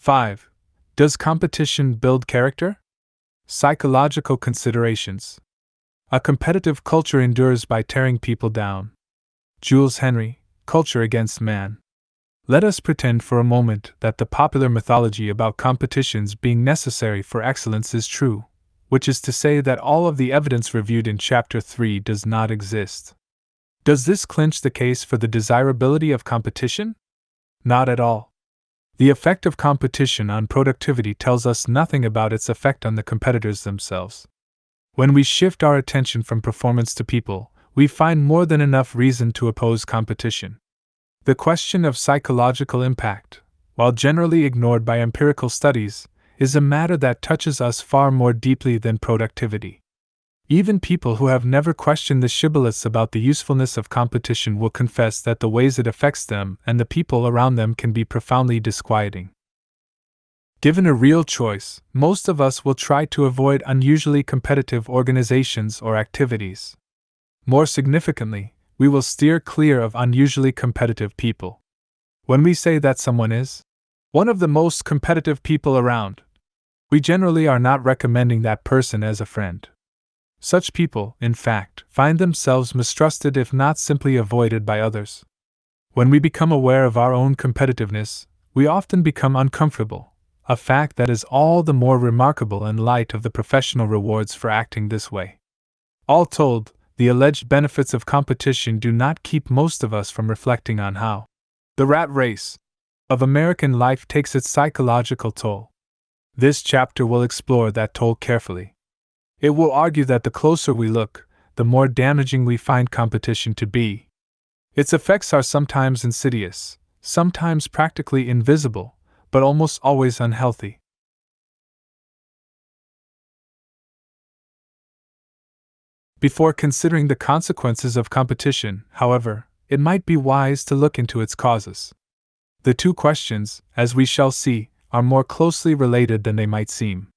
5. Does competition build character? Psychological considerations. A competitive culture endures by tearing people down. Jules Henry, Culture Against Man. Let us pretend for a moment that the popular mythology about competitions being necessary for excellence is true, which is to say that all of the evidence reviewed in Chapter 3 does not exist. Does this clinch the case for the desirability of competition? Not at all. The effect of competition on productivity tells us nothing about its effect on the competitors themselves. When we shift our attention from performance to people, we find more than enough reason to oppose competition. The question of psychological impact, while generally ignored by empirical studies, is a matter that touches us far more deeply than productivity. Even people who have never questioned the shibboleths about the usefulness of competition will confess that the ways it affects them and the people around them can be profoundly disquieting. Given a real choice, most of us will try to avoid unusually competitive organizations or activities. More significantly, we will steer clear of unusually competitive people. When we say that someone is one of the most competitive people around, we generally are not recommending that person as a friend. Such people, in fact, find themselves mistrusted if not simply avoided by others. When we become aware of our own competitiveness, we often become uncomfortable, a fact that is all the more remarkable in light of the professional rewards for acting this way. All told, the alleged benefits of competition do not keep most of us from reflecting on how the rat race of American life takes its psychological toll. This chapter will explore that toll carefully. It will argue that the closer we look, the more damaging we find competition to be. Its effects are sometimes insidious, sometimes practically invisible, but almost always unhealthy. Before considering the consequences of competition, however, it might be wise to look into its causes. The two questions, as we shall see, are more closely related than they might seem.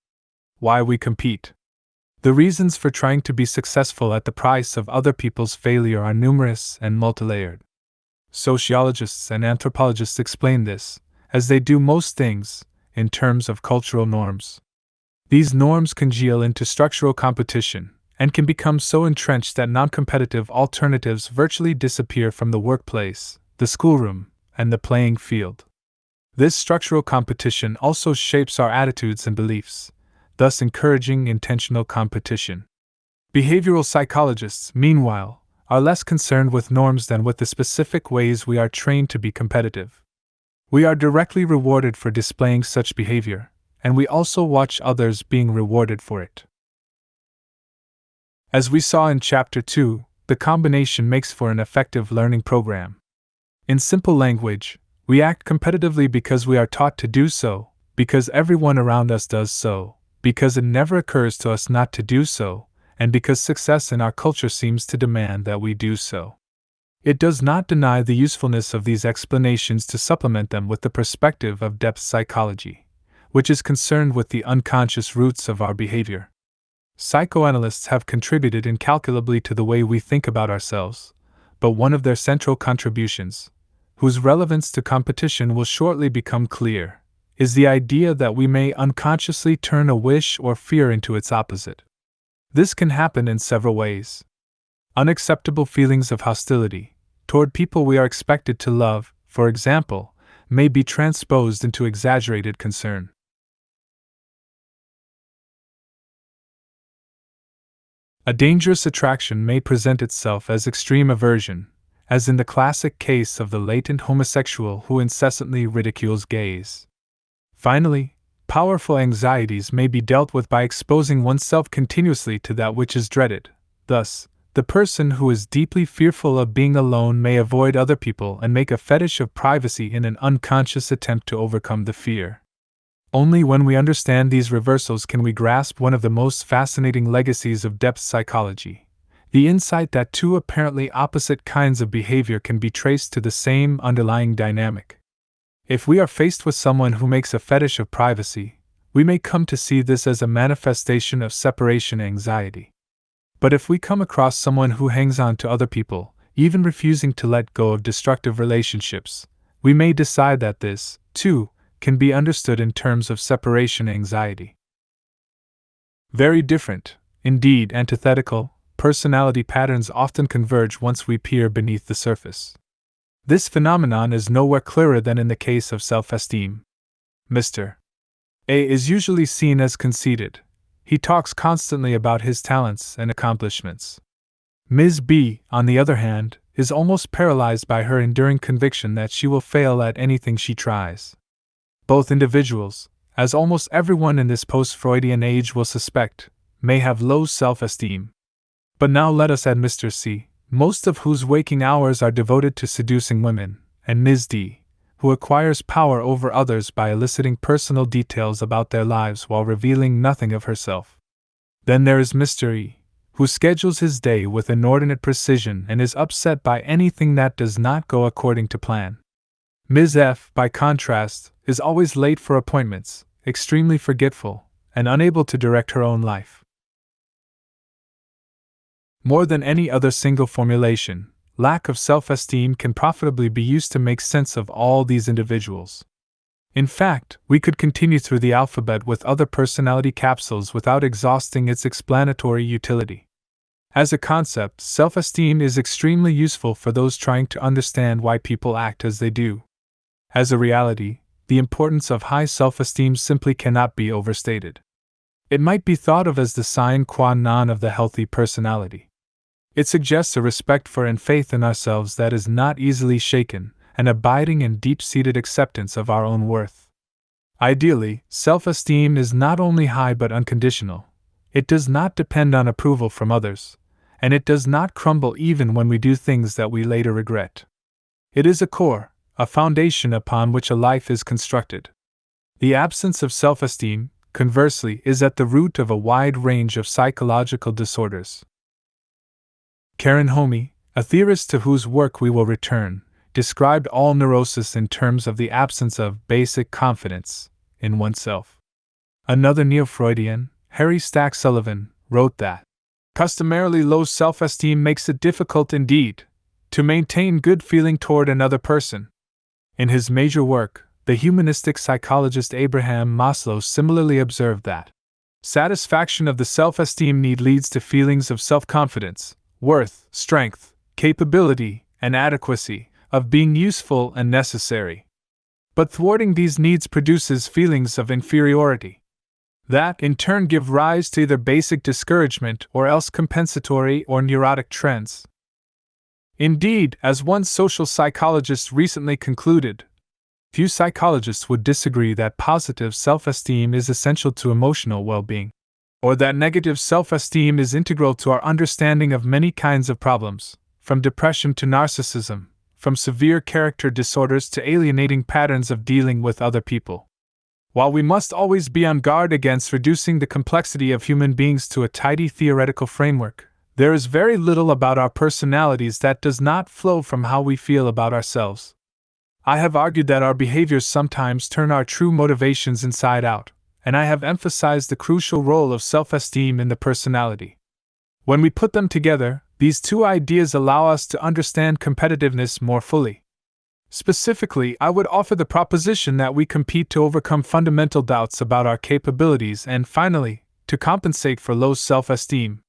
Why we compete. The reasons for trying to be successful at the price of other people's failure are numerous and multilayered. Sociologists and anthropologists explain this, as they do most things, in terms of cultural norms. These norms congeal into structural competition, and can become so entrenched that non-competitive alternatives virtually disappear from the workplace, the schoolroom, and the playing field. This structural competition also shapes our attitudes and beliefs, thus encouraging intentional competition. Behavioral psychologists, meanwhile, are less concerned with norms than with the specific ways we are trained to be competitive. We are directly rewarded for displaying such behavior, and we also watch others being rewarded for it. As we saw in Chapter 2, the combination makes for an effective learning program. In simple language, we act competitively because we are taught to do so, because everyone around us does so, because it never occurs to us not to do so, and because success in our culture seems to demand that we do so. It does not deny the usefulness of these explanations to supplement them with the perspective of depth psychology, which is concerned with the unconscious roots of our behavior. Psychoanalysts have contributed incalculably to the way we think about ourselves, but one of their central contributions, whose relevance to competition will shortly become clear, is the idea that we may unconsciously turn a wish or fear into its opposite. This can happen in several ways. Unacceptable feelings of hostility toward people we are expected to love, for example, may be transposed into exaggerated concern. A dangerous attraction may present itself as extreme aversion, as in the classic case of the latent homosexual who incessantly ridicules gays. Finally, powerful anxieties may be dealt with by exposing oneself continuously to that which is dreaded. Thus, the person who is deeply fearful of being alone may avoid other people and make a fetish of privacy in an unconscious attempt to overcome the fear. Only when we understand these reversals can we grasp one of the most fascinating legacies of depth psychology, the insight that two apparently opposite kinds of behavior can be traced to the same underlying dynamic. If we are faced with someone who makes a fetish of privacy, we may come to see this as a manifestation of separation anxiety. But if we come across someone who hangs on to other people, even refusing to let go of destructive relationships, we may decide that this, too, can be understood in terms of separation anxiety. Very different, indeed antithetical, personality patterns often converge once we peer beneath the surface. This phenomenon is nowhere clearer than in the case of self-esteem. Mr. A is usually seen as conceited. He talks constantly about his talents and accomplishments. Ms. B, on the other hand, is almost paralyzed by her enduring conviction that she will fail at anything she tries. Both individuals, as almost everyone in this post-Freudian age will suspect, may have low self-esteem. But now let us add Mr. C, most of whose waking hours are devoted to seducing women, and Ms. D, who acquires power over others by eliciting personal details about their lives while revealing nothing of herself. Then there is Mr. E, who schedules his day with inordinate precision and is upset by anything that does not go according to plan. Ms. F, by contrast, is always late for appointments, extremely forgetful, and unable to direct her own life. More than any other single formulation, lack of self-esteem can profitably be used to make sense of all these individuals. In fact, we could continue through the alphabet with other personality capsules without exhausting its explanatory utility. As a concept, self-esteem is extremely useful for those trying to understand why people act as they do. As a reality, the importance of high self-esteem simply cannot be overstated. It might be thought of as the sine qua non of the healthy personality. It suggests a respect for and faith in ourselves that is not easily shaken, an abiding and deep-seated acceptance of our own worth. Ideally, self-esteem is not only high but unconditional. It does not depend on approval from others, and it does not crumble even when we do things that we later regret. It is a core, a foundation upon which a life is constructed. The absence of self-esteem, conversely, is at the root of a wide range of psychological disorders. Karen Homey, a theorist to whose work we will return, described all neurosis in terms of the absence of basic confidence in oneself. Another neo-Freudian, Harry Stack Sullivan, wrote that customarily low self-esteem makes it difficult indeed to maintain good feeling toward another person. In his major work, the humanistic psychologist Abraham Maslow similarly observed that satisfaction of the self-esteem need leads to feelings of self-confidence, worth, strength, capability, and adequacy, of being useful and necessary. But thwarting these needs produces feelings of inferiority, that in turn give rise to either basic discouragement or else compensatory or neurotic trends. Indeed, as one social psychologist recently concluded, few psychologists would disagree that positive self-esteem is essential to emotional well-being, or that negative self-esteem is integral to our understanding of many kinds of problems, from depression to narcissism, from severe character disorders to alienating patterns of dealing with other people. While we must always be on guard against reducing the complexity of human beings to a tidy theoretical framework, there is very little about our personalities that does not flow from how we feel about ourselves. I have argued that our behaviors sometimes turn our true motivations inside out, and I have emphasized the crucial role of self-esteem in the personality. When we put them together, these two ideas allow us to understand competitiveness more fully. Specifically, I would offer the proposition that we compete to overcome fundamental doubts about our capabilities and, finally, to compensate for low self-esteem.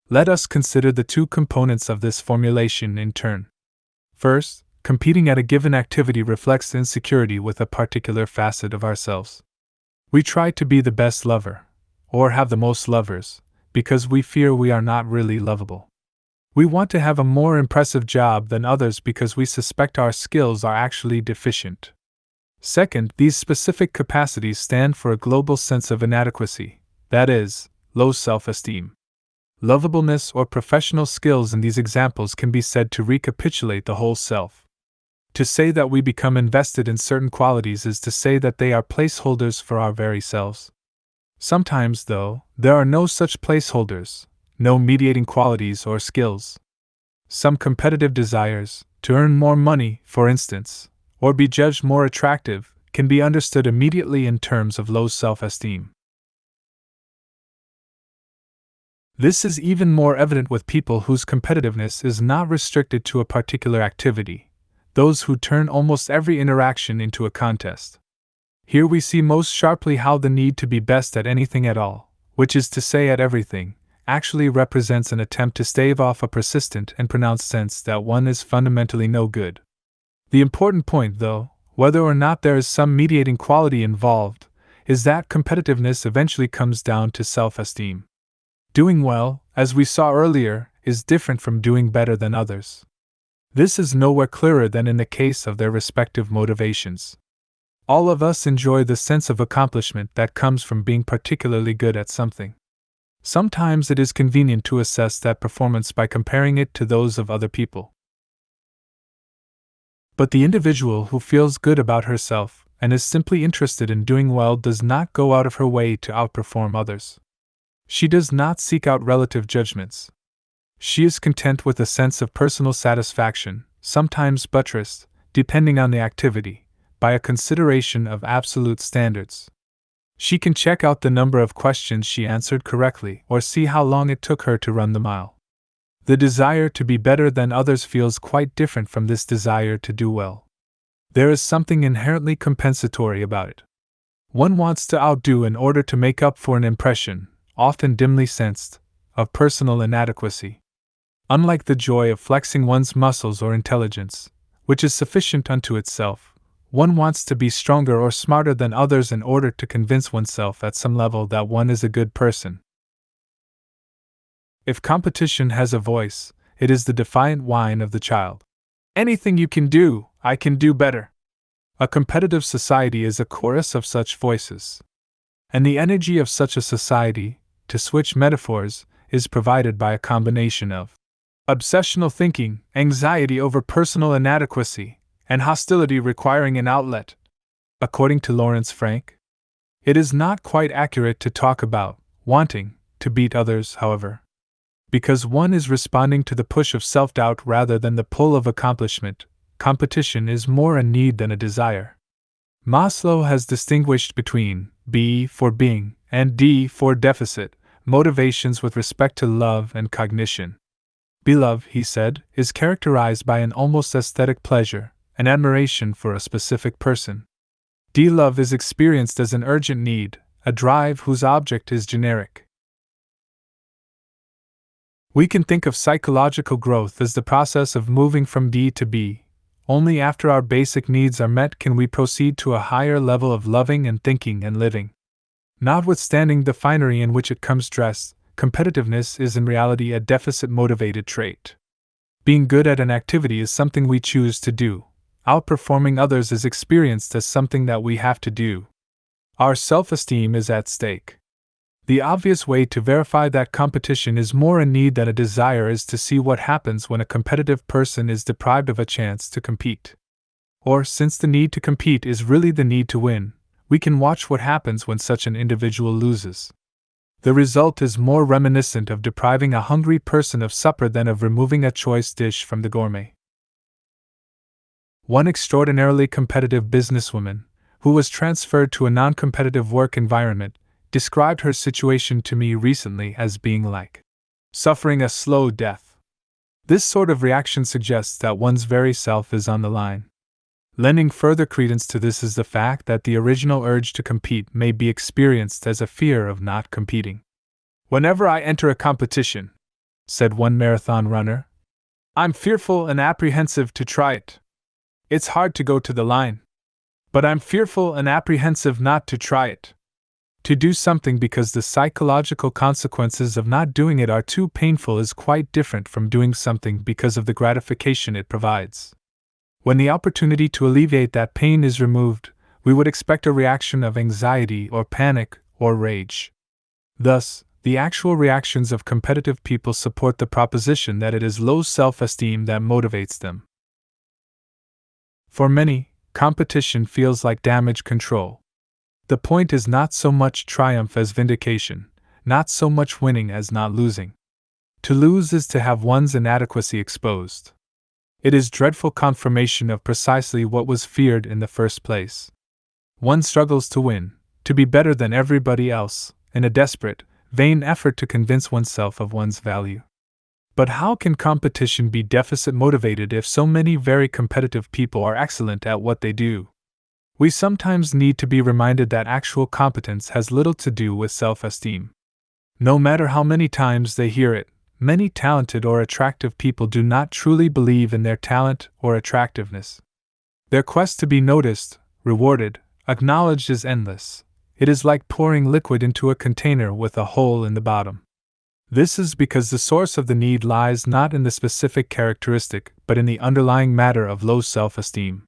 Let us consider the two components of this formulation in turn. First, competing at a given activity reflects insecurity with a particular facet of ourselves. We try to be the best lover, or have the most lovers, because we fear we are not really lovable. We want to have a more impressive job than others because we suspect our skills are actually deficient. Second, these specific capacities stand for a global sense of inadequacy, that is, low self-esteem. Lovableness or professional skills in these examples can be said to recapitulate the whole self. To say that we become invested in certain qualities is to say that they are placeholders for our very selves. Sometimes, though, there are no such placeholders, no mediating qualities or skills. Some competitive desires, to earn more money, for instance, or be judged more attractive, can be understood immediately in terms of low self-esteem. This is even more evident with people whose competitiveness is not restricted to a particular activity, those who turn almost every interaction into a contest. Here we see most sharply how the need to be best at anything at all, which is to say at everything, actually represents an attempt to stave off a persistent and pronounced sense that one is fundamentally no good. The important point, though, whether or not there is some mediating quality involved, is that competitiveness eventually comes down to self-esteem. Doing well, as we saw earlier, is different from doing better than others. This is nowhere clearer than in the case of their respective motivations. All of us enjoy the sense of accomplishment that comes from being particularly good at something. Sometimes it is convenient to assess that performance by comparing it to those of other people. But the individual who feels good about herself and is simply interested in doing well does not go out of her way to outperform others. She does not seek out relative judgments. She is content with a sense of personal satisfaction, sometimes buttressed, depending on the activity, by a consideration of absolute standards. She can check out the number of questions she answered correctly or see how long it took her to run the mile. The desire to be better than others feels quite different from this desire to do well. There is something inherently compensatory about it. One wants to outdo in order to make up for an impression, often dimly sensed, of personal inadequacy. Unlike the joy of flexing one's muscles or intelligence, which is sufficient unto itself, one wants to be stronger or smarter than others in order to convince oneself at some level that one is a good person. If competition has a voice, it is the defiant whine of the child. Anything you can do, I can do better. A competitive society is a chorus of such voices. And the energy of such a society, to switch metaphors, is provided by a combination of obsessional thinking, anxiety over personal inadequacy, and hostility requiring an outlet. According to Lawrence Frank, it is not quite accurate to talk about wanting to beat others, however, because one is responding to the push of self-doubt rather than the pull of accomplishment. Competition is more a need than a desire. Maslow has distinguished between B for being and D for deficit motivations with respect to love and cognition. Love, he said, is characterized by an almost aesthetic pleasure, an admiration for a specific person. D-love is experienced as an urgent need, a drive whose object is generic. We can think of psychological growth as the process of moving from D to B. Only after our basic needs are met can we proceed to a higher level of loving and thinking and living. Notwithstanding the finery in which it comes dressed, competitiveness is in reality a deficit-motivated trait. Being good at an activity is something we choose to do. Outperforming others is experienced as something that we have to do. Our self-esteem is at stake. The obvious way to verify that competition is more a need than a desire is to see what happens when a competitive person is deprived of a chance to compete. Or, since the need to compete is really the need to win, we can watch what happens when such an individual loses. The result is more reminiscent of depriving a hungry person of supper than of removing a choice dish from the gourmet. One extraordinarily competitive businesswoman, who was transferred to a non-competitive work environment, described her situation to me recently as being like suffering a slow death. This sort of reaction suggests that one's very self is on the line. Lending further credence to this is the fact that the original urge to compete may be experienced as a fear of not competing. "Whenever I enter a competition," said one marathon runner, "I'm fearful and apprehensive to try it. It's hard to go to the line. But I'm fearful and apprehensive not to try it. To do something because the psychological consequences of not doing it are too painful is quite different from doing something because of the gratification it provides. When the opportunity to alleviate that pain is removed, we would expect a reaction of anxiety or panic or rage. Thus, the actual reactions of competitive people support the proposition that it is low self-esteem that motivates them. For many, competition feels like damage control. The point is not so much triumph as vindication, not so much winning as not losing. To lose is to have one's inadequacy exposed. It is dreadful confirmation of precisely what was feared in the first place. One struggles to win, to be better than everybody else, in a desperate, vain effort to convince oneself of one's value. But how can competition be deficit motivated if so many very competitive people are excellent at what they do? We sometimes need to be reminded that actual competence has little to do with self-esteem. No matter how many times they hear it, many talented or attractive people do not truly believe in their talent or attractiveness. Their quest to be noticed, rewarded, acknowledged is endless. It is like pouring liquid into a container with a hole in the bottom. This is because the source of the need lies not in the specific characteristic, but in the underlying matter of low self-esteem.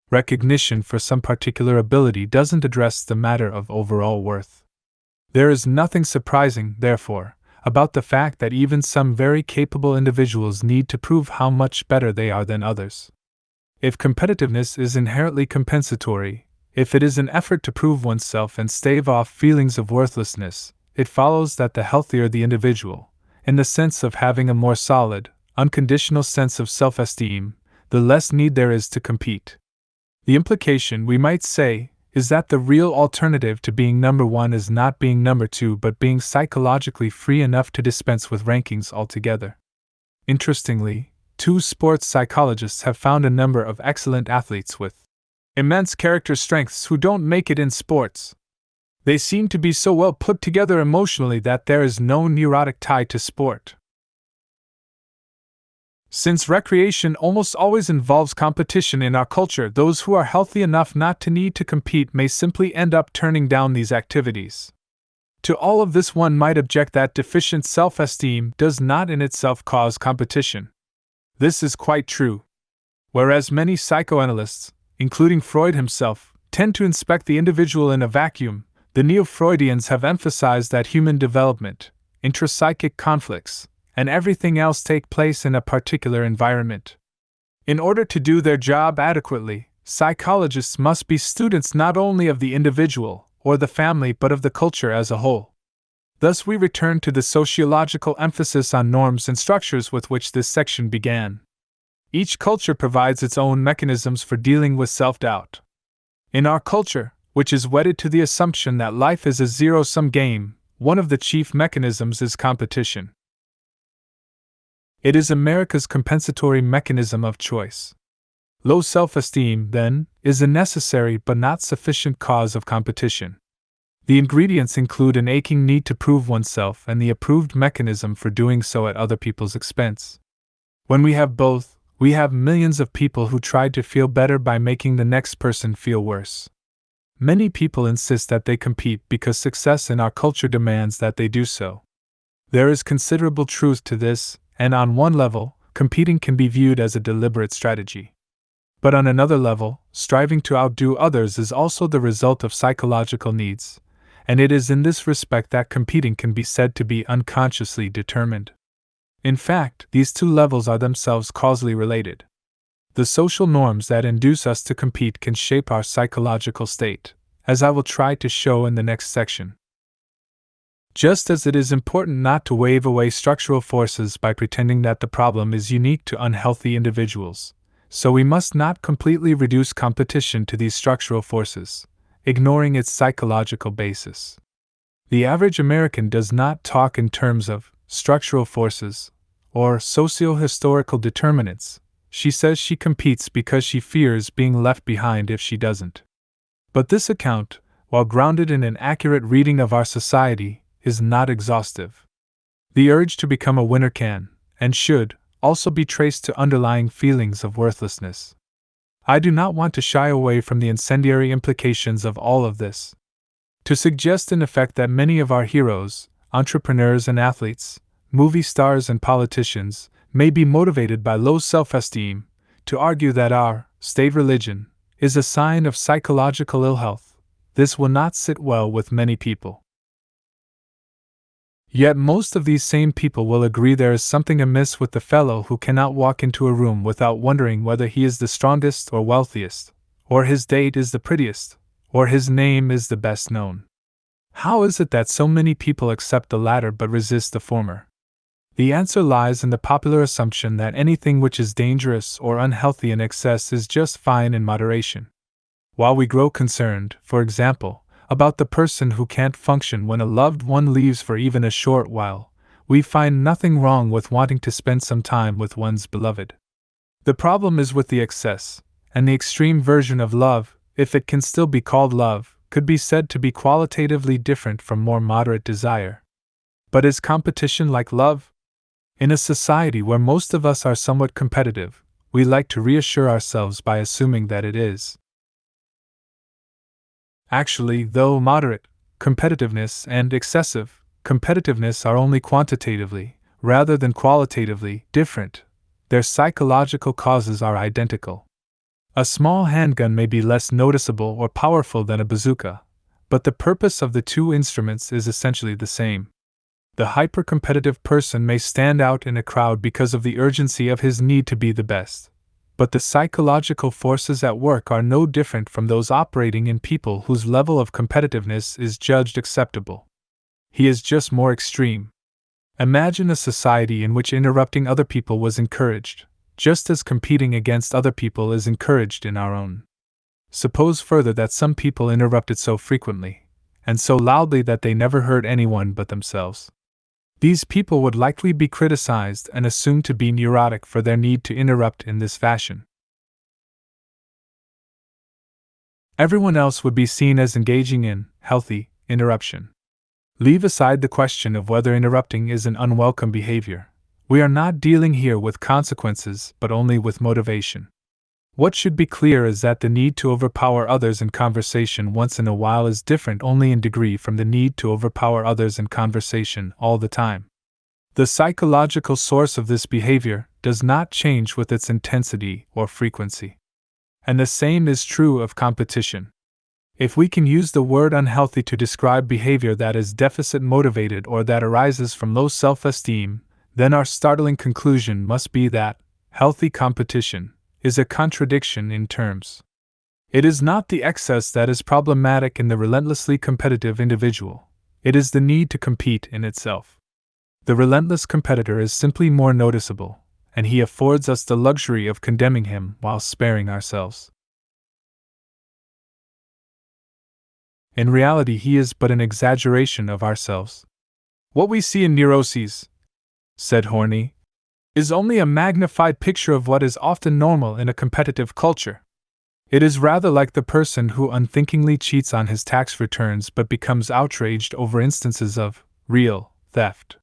Recognition for some particular ability doesn't address the matter of overall worth. There is nothing surprising, therefore, about the fact that even some very capable individuals need to prove how much better they are than others. If competitiveness is inherently compensatory, if it is an effort to prove oneself and stave off feelings of worthlessness, it follows that the healthier the individual, in the sense of having a more solid, unconditional sense of self-esteem, the less need there is to compete. The implication, we might say, is that the real alternative to being number one is not being number two but being psychologically free enough to dispense with rankings altogether. Interestingly, 2 sports psychologists have found a number of excellent athletes with immense character strengths who don't make it in sports. They seem to be so well put together emotionally that there is no neurotic tie to sport. Since recreation almost always involves competition in our culture, those who are healthy enough not to need to compete may simply end up turning down these activities. To all of this, one might object that deficient self-esteem does not in itself cause competition. This is quite true. Whereas many psychoanalysts, including Freud himself, tend to inspect the individual in a vacuum, the Neo-Freudians have emphasized that human development, intrapsychic conflicts, and everything else take place in a particular environment. In order to do their job adequately, psychologists must be students not only of the individual or the family but of the culture as a whole. Thus we return to the sociological emphasis on norms and structures with which this section began. Each culture provides its own mechanisms for dealing with self-doubt. In our culture, which is wedded to the assumption that life is a zero-sum game, one of the chief mechanisms is competition. It is America's compensatory mechanism of choice. Low self-esteem, then, is a necessary but not sufficient cause of competition. The ingredients include an aching need to prove oneself and the approved mechanism for doing so at other people's expense. When we have both, we have millions of people who try to feel better by making the next person feel worse. Many people insist that they compete because success in our culture demands that they do so. There is considerable truth to this, and on one level, competing can be viewed as a deliberate strategy. But on another level, striving to outdo others is also the result of psychological needs, and it is in this respect that competing can be said to be unconsciously determined. In fact, these 2 levels are themselves causally related. The social norms that induce us to compete can shape our psychological state, as I will try to show in the next section. Just as it is important not to wave away structural forces by pretending that the problem is unique to unhealthy individuals, so we must not completely reduce competition to these structural forces, ignoring its psychological basis. The average American does not talk in terms of structural forces or socio-historical determinants. She says she competes because she fears being left behind if she doesn't. But this account, while grounded in an accurate reading of our society, is not exhaustive. The urge to become a winner can, and should, also be traced to underlying feelings of worthlessness. I do not want to shy away from the incendiary implications of all of this. To suggest in effect that many of our heroes, entrepreneurs and athletes, movie stars and politicians, may be motivated by low self-esteem, to argue that our state religion is a sign of psychological ill health, this will not sit well with many people. Yet most of these same people will agree there is something amiss with the fellow who cannot walk into a room without wondering whether he is the strongest or wealthiest, or his date is the prettiest, or his name is the best known. How is it that so many people accept the latter but resist the former? The answer lies in the popular assumption that anything which is dangerous or unhealthy in excess is just fine in moderation. While we grow concerned, for example, about the person who can't function when a loved one leaves for even a short while, we find nothing wrong with wanting to spend some time with one's beloved. The problem is with the excess, and the extreme version of love, if it can still be called love, could be said to be qualitatively different from more moderate desire. But is competition like love? In a society where most of us are somewhat competitive, we like to reassure ourselves by assuming that it is. Actually, though moderate competitiveness and excessive competitiveness are only quantitatively, rather than qualitatively, different, their psychological causes are identical. A small handgun may be less noticeable or powerful than a bazooka, but the purpose of the two instruments is essentially the same. The hyper-competitive person may stand out in a crowd because of the urgency of his need to be the best, but the psychological forces at work are no different from those operating in people whose level of competitiveness is judged acceptable. He is just more extreme. Imagine a society in which interrupting other people was encouraged, just as competing against other people is encouraged in our own. Suppose further that some people interrupted so frequently, and so loudly that they never heard anyone but themselves. These people would likely be criticized and assumed to be neurotic for their need to interrupt in this fashion. Everyone else would be seen as engaging in healthy interruption. Leave aside the question of whether interrupting is an unwelcome behavior. We are not dealing here with consequences, but only with motivation. What should be clear is that the need to overpower others in conversation once in a while is different only in degree from the need to overpower others in conversation all the time. The psychological source of this behavior does not change with its intensity or frequency. And the same is true of competition. If we can use the word unhealthy to describe behavior that is deficit motivated or that arises from low self-esteem, then our startling conclusion must be that healthy competition is a contradiction in terms. It is not the excess that is problematic in the relentlessly competitive individual, it is the need to compete in itself. The relentless competitor is simply more noticeable, and he affords us the luxury of condemning him while sparing ourselves. In reality, he is but an exaggeration of ourselves. What we see in neuroses, said Horney, is only a magnified picture of what is often normal in a competitive culture. It is rather like the person who unthinkingly cheats on his tax returns but becomes outraged over instances of real theft.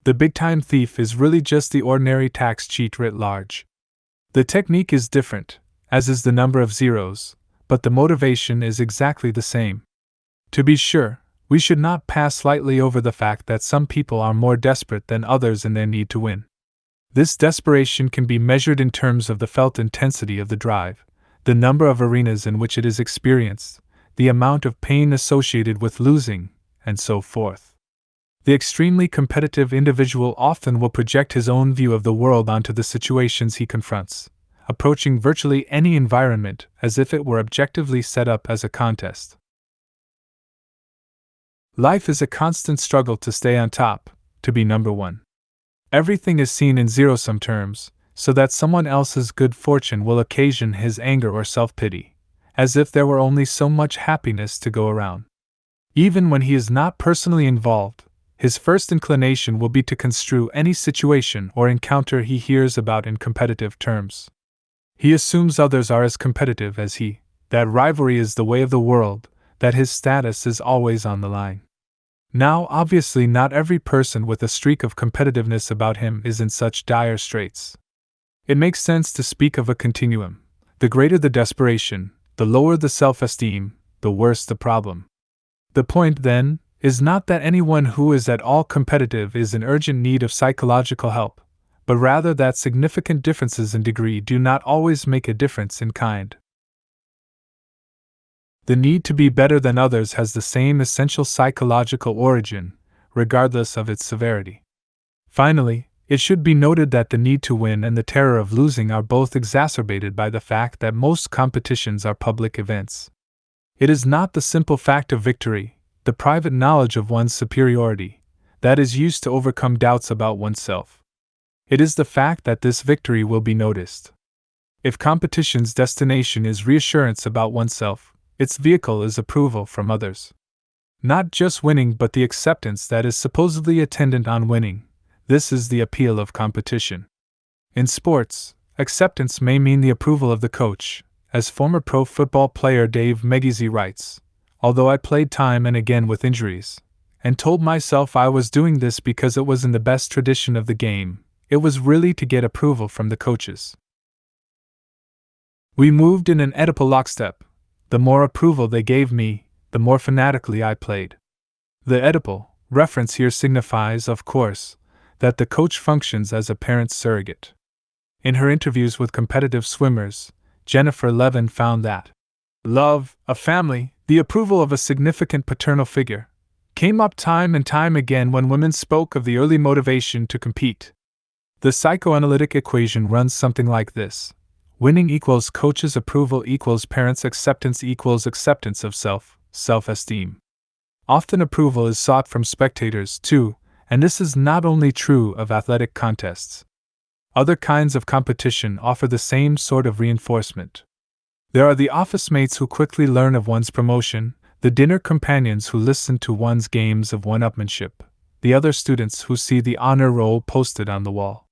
The big-time thief is really just the ordinary tax cheat writ large. The technique is different, as is the number of zeros, but the motivation is exactly the same. To be sure, we should not pass lightly over the fact that some people are more desperate than others in their need to win. This desperation can be measured in terms of the felt intensity of the drive, the number of arenas in which it is experienced, the amount of pain associated with losing, and so forth. The extremely competitive individual often will project his own view of the world onto the situations he confronts, approaching virtually any environment as if it were objectively set up as a contest. Life is a constant struggle to stay on top, to be number one. Everything is seen in zero-sum terms, so that someone else's good fortune will occasion his anger or self-pity, as if there were only so much happiness to go around. Even when he is not personally involved, his first inclination will be to construe any situation or encounter he hears about in competitive terms. He assumes others are as competitive as he, that rivalry is the way of the world, that his status is always on the line. Now, obviously, not every person with a streak of competitiveness about him is in such dire straits. It makes sense to speak of a continuum. The greater the desperation, the lower the self-esteem, the worse the problem. The point, then, is not that anyone who is at all competitive is in urgent need of psychological help, but rather that significant differences in degree do not always make a difference in kind. The need to be better than others has the same essential psychological origin, regardless of its severity. Finally, it should be noted that the need to win and the terror of losing are both exacerbated by the fact that most competitions are public events. It is not the simple fact of victory, the private knowledge of one's superiority, that is used to overcome doubts about oneself. It is the fact that this victory will be noticed. If competition's destination is reassurance about oneself, its vehicle is approval from others. Not just winning, but the acceptance that is supposedly attendant on winning. This is the appeal of competition. In sports, acceptance may mean the approval of the coach, as former pro football player Dave Megizi writes. Although I played time and again with injuries, and told myself I was doing this because it was in the best tradition of the game, it was really to get approval from the coaches. We moved in an Oedipal lockstep. The more approval they gave me, the more fanatically I played. The Oedipal reference here signifies, of course, that the coach functions as a parent's surrogate. In her interviews with competitive swimmers, Jennifer Levin found that love, a family, the approval of a significant paternal figure, came up time and time again when women spoke of the early motivation to compete. The psychoanalytic equation runs something like this. Winning equals coach's approval equals parents' acceptance equals acceptance of self, self-esteem. Often approval is sought from spectators, too, and this is not only true of athletic contests. Other kinds of competition offer the same sort of reinforcement. There are the office mates who quickly learn of one's promotion, the dinner companions who listen to one's games of one-upmanship, the other students who see the honor roll posted on the wall.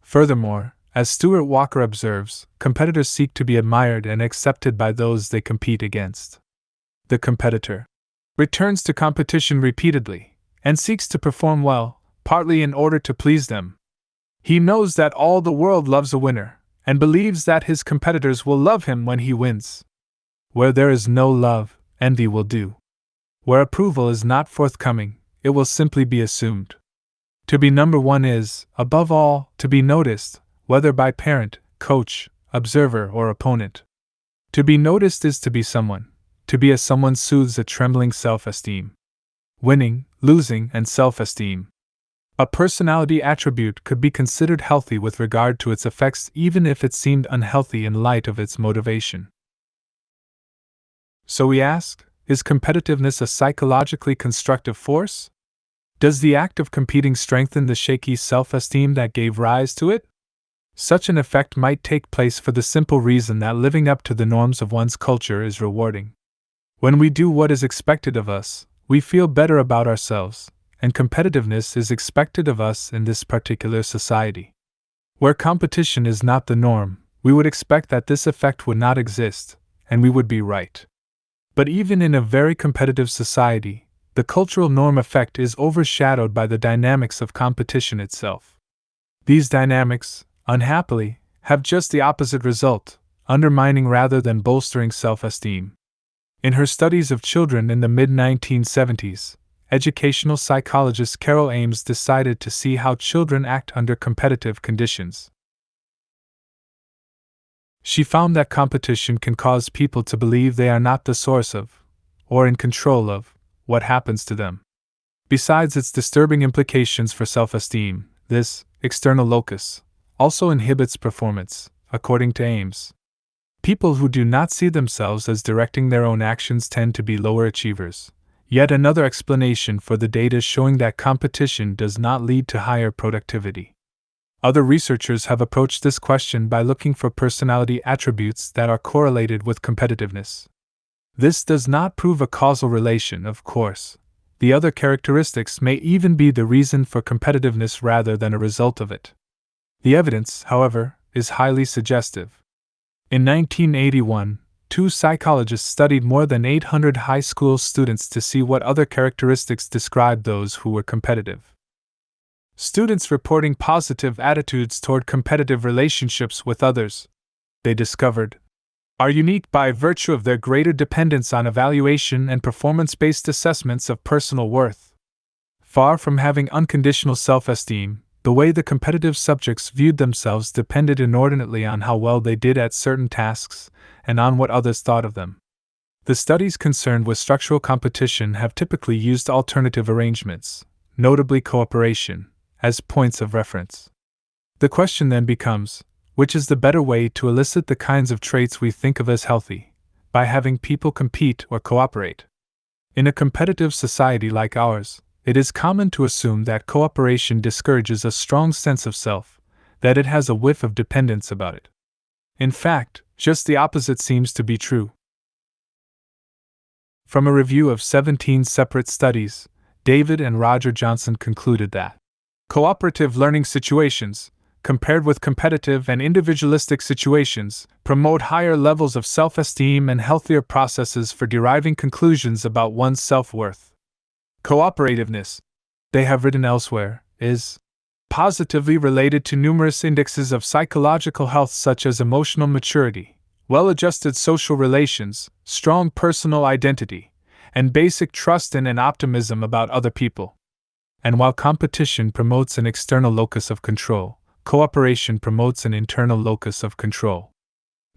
Furthermore, as Stuart Walker observes, competitors seek to be admired and accepted by those they compete against. The competitor returns to competition repeatedly and seeks to perform well, partly in order to please them. He knows that all the world loves a winner, and believes that his competitors will love him when he wins. Where there is no love, envy will do. Where approval is not forthcoming, it will simply be assumed. To be number one is, above all, to be noticed, whether by parent, coach, observer, or opponent. To be noticed is to be someone. To be a someone soothes a trembling self-esteem. Winning, losing, and self-esteem. A personality attribute could be considered healthy with regard to its effects even if it seemed unhealthy in light of its motivation. So we ask, is competitiveness a psychologically constructive force? Does the act of competing strengthen the shaky self-esteem that gave rise to it? Such an effect might take place for the simple reason that living up to the norms of one's culture is rewarding. When we do what is expected of us, we feel better about ourselves, and competitiveness is expected of us in this particular society. Where competition is not the norm, we would expect that this effect would not exist, and we would be right. But even in a very competitive society, the cultural norm effect is overshadowed by the dynamics of competition itself. These dynamics, unhappily, have just the opposite result, undermining rather than bolstering self-esteem. In her studies of children in the mid-1970s, educational psychologist Carol Ames decided to see how children act under competitive conditions. She found that competition can cause people to believe they are not the source of, or in control of, what happens to them. Besides its disturbing implications for self-esteem, this external locus also inhibits performance, according to Ames. People who do not see themselves as directing their own actions tend to be lower achievers. Yet another explanation for the data showing that competition does not lead to higher productivity. Other researchers have approached this question by looking for personality attributes that are correlated with competitiveness. This does not prove a causal relation, of course. The other characteristics may even be the reason for competitiveness rather than a result of it. The evidence, however, is highly suggestive. In 1981, 2 psychologists studied more than 800 high school students to see what other characteristics described those who were competitive. Students reporting positive attitudes toward competitive relationships with others, they discovered, are unique by virtue of their greater dependence on evaluation and performance-based assessments of personal worth. Far from having unconditional self-esteem, the way the competitive subjects viewed themselves depended inordinately on how well they did at certain tasks and on what others thought of them. The studies concerned with structural competition have typically used alternative arrangements, notably cooperation, as points of reference. The question then becomes, which is the better way to elicit the kinds of traits we think of as healthy, by having people compete or cooperate? In a competitive society like ours, it is common to assume that cooperation discourages a strong sense of self, that it has a whiff of dependence about it. In fact, just the opposite seems to be true. From a review of 17 separate studies, David and Roger Johnson concluded that cooperative learning situations, compared with competitive and individualistic situations, promote higher levels of self-esteem and healthier processes for deriving conclusions about one's self-worth. Cooperativeness, they have written elsewhere, is positively related to numerous indexes of psychological health such as emotional maturity, well-adjusted social relations, strong personal identity, and basic trust in and optimism about other people. And while competition promotes an external locus of control, cooperation promotes an internal locus of control.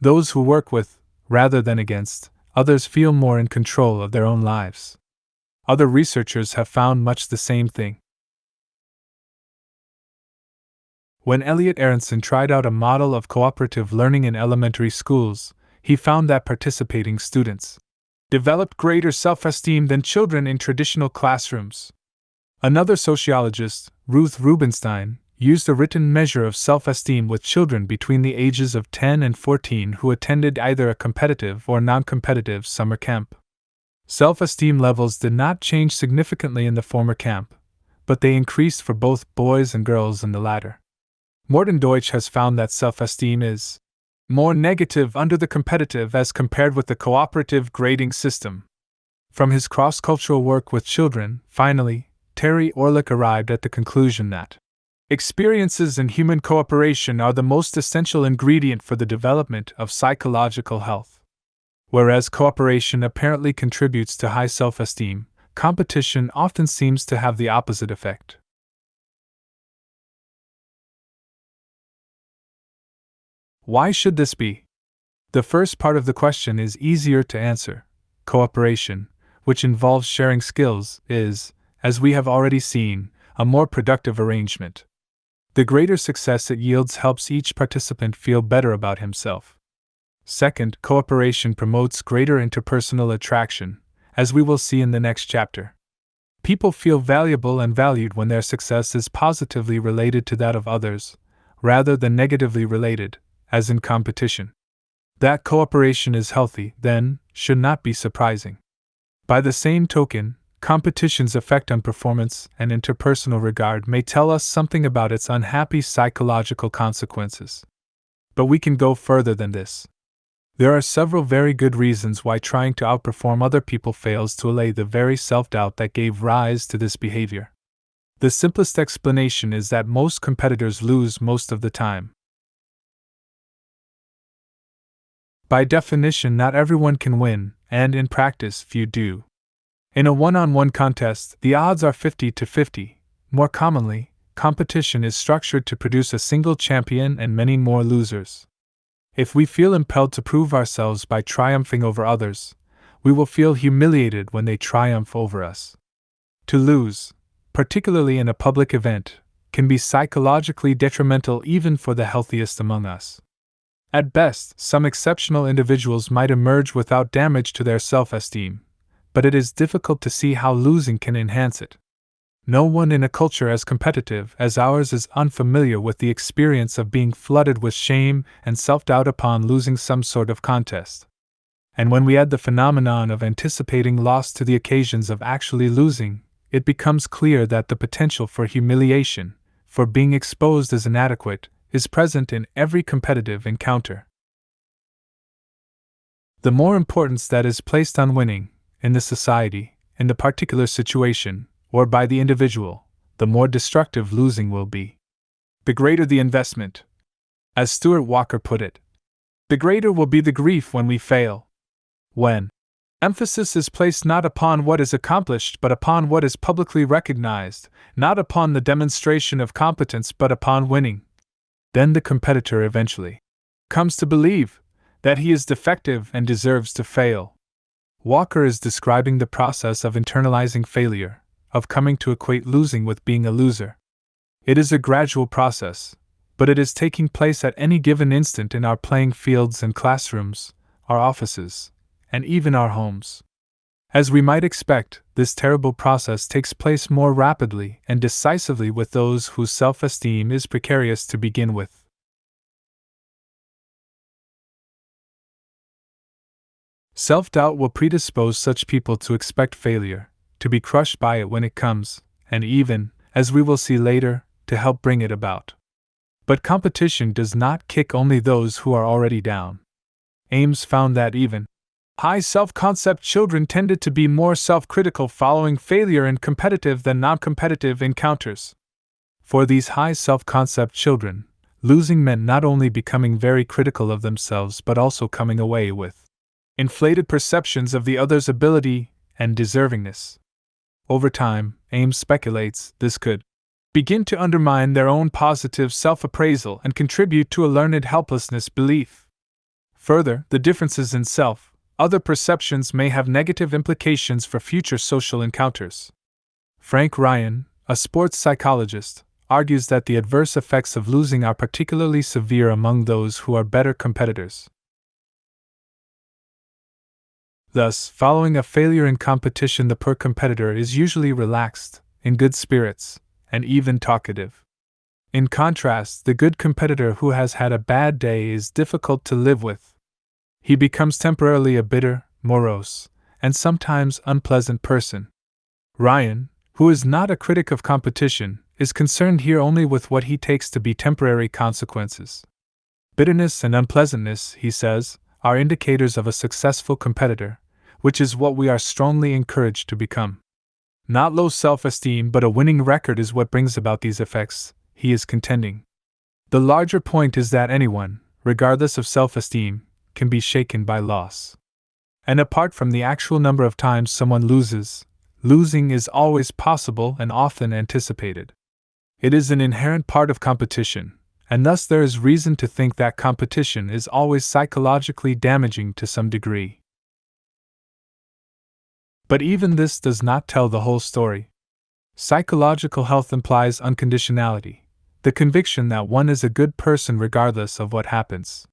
Those who work with, rather than against, others feel more in control of their own lives. Other researchers have found much the same thing. When Elliot Aronson tried out a model of cooperative learning in elementary schools, he found that participating students developed greater self-esteem than children in traditional classrooms. Another sociologist, Ruth Rubinstein, used a written measure of self-esteem with children between the ages of 10 and 14 who attended either a competitive or non-competitive summer camp. Self-esteem levels did not change significantly in the former camp, but they increased for both boys and girls in the latter. Morton Deutsch has found that self-esteem is more negative under the competitive as compared with the cooperative grading system. From his cross-cultural work with children, finally, Terry Orlick arrived at the conclusion that experiences in human cooperation are the most essential ingredient for the development of psychological health. Whereas cooperation apparently contributes to high self-esteem, competition often seems to have the opposite effect. Why should this be? The first part of the question is easier to answer. Cooperation, which involves sharing skills, is, as we have already seen, a more productive arrangement. The greater success it yields helps each participant feel better about himself. Second, cooperation promotes greater interpersonal attraction, as we will see in the next chapter. People feel valuable and valued when their success is positively related to that of others, rather than negatively related, as in competition. That cooperation is healthy, then, should not be surprising. By the same token, competition's effect on performance and interpersonal regard may tell us something about its unhappy psychological consequences. But we can go further than this. There are several very good reasons why trying to outperform other people fails to allay the very self-doubt that gave rise to this behavior. The simplest explanation is that most competitors lose most of the time. By definition, not everyone can win, and in practice, few do. In a one-on-one contest, the odds are 50-50. More commonly, competition is structured to produce a single champion and many more losers. If we feel impelled to prove ourselves by triumphing over others, we will feel humiliated when they triumph over us. To lose, particularly in a public event, can be psychologically detrimental even for the healthiest among us. At best, some exceptional individuals might emerge without damage to their self-esteem, but it is difficult to see how losing can enhance it. No one in a culture as competitive as ours is unfamiliar with the experience of being flooded with shame and self-doubt upon losing some sort of contest. And when we add the phenomenon of anticipating loss to the occasions of actually losing, it becomes clear that the potential for humiliation, for being exposed as inadequate, is present in every competitive encounter. The more importance that is placed on winning, in the society, in the particular situation, or by the individual, the more destructive losing will be. The greater the investment. As Stuart Walker put it, the greater will be the grief when we fail. When emphasis is placed not upon what is accomplished but upon what is publicly recognized, not upon the demonstration of competence but upon winning, then the competitor eventually comes to believe that he is defective and deserves to fail. Walker is describing the process of internalizing failure, of coming to equate losing with being a loser. It is a gradual process, but it is taking place at any given instant in our playing fields and classrooms, our offices, and even our homes. As we might expect, this terrible process takes place more rapidly and decisively with those whose self-esteem is precarious to begin with. Self-doubt will predispose such people to expect failure, to be crushed by it when it comes, and even, as we will see later, to help bring it about. But competition does not kick only those who are already down. Ames found that even high self-concept children tended to be more self-critical following failure in competitive than non-competitive encounters. For these high self-concept children, losing meant not only becoming very critical of themselves but also coming away with inflated perceptions of the other's ability and deservingness. Over time, Ames speculates, this could begin to undermine their own positive self-appraisal and contribute to a learned helplessness belief. Further, the differences in other perceptions may have negative implications for future social encounters. Frank Ryan, a sports psychologist, argues that the adverse effects of losing are particularly severe among those who are better competitors. Thus, following a failure in competition, the poor competitor is usually relaxed, in good spirits, and even talkative. In contrast, the good competitor who has had a bad day is difficult to live with. He becomes temporarily a bitter, morose, and sometimes unpleasant person. Ryan, who is not a critic of competition, is concerned here only with what he takes to be temporary consequences. Bitterness and unpleasantness, he says, are indicators of a successful competitor, which is what we are strongly encouraged to become. Not low self-esteem but a winning record is what brings about these effects, he is contending. The larger point is that anyone, regardless of self-esteem, can be shaken by loss. And apart from the actual number of times someone loses, losing is always possible and often anticipated. It is an inherent part of competition, and thus there is reason to think that competition is always psychologically damaging to some degree. But even this does not tell the whole story. Psychological health implies unconditionality, the conviction that one is a good person regardless of what happens.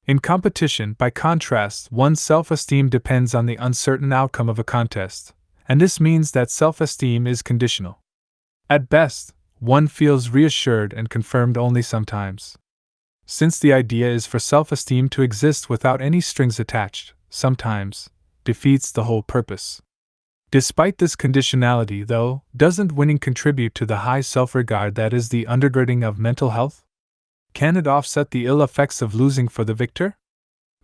In competition, by contrast, one's self-esteem depends on the uncertain outcome of a contest, and this means that self-esteem is conditional. At best, one feels reassured and confirmed only sometimes. Since the idea is for self-esteem to exist without any strings attached, sometimes defeats the whole purpose. Despite this conditionality, though, doesn't winning contribute to the high self-regard that is the undergirding of mental health? Can it offset the ill effects of losing for the victor?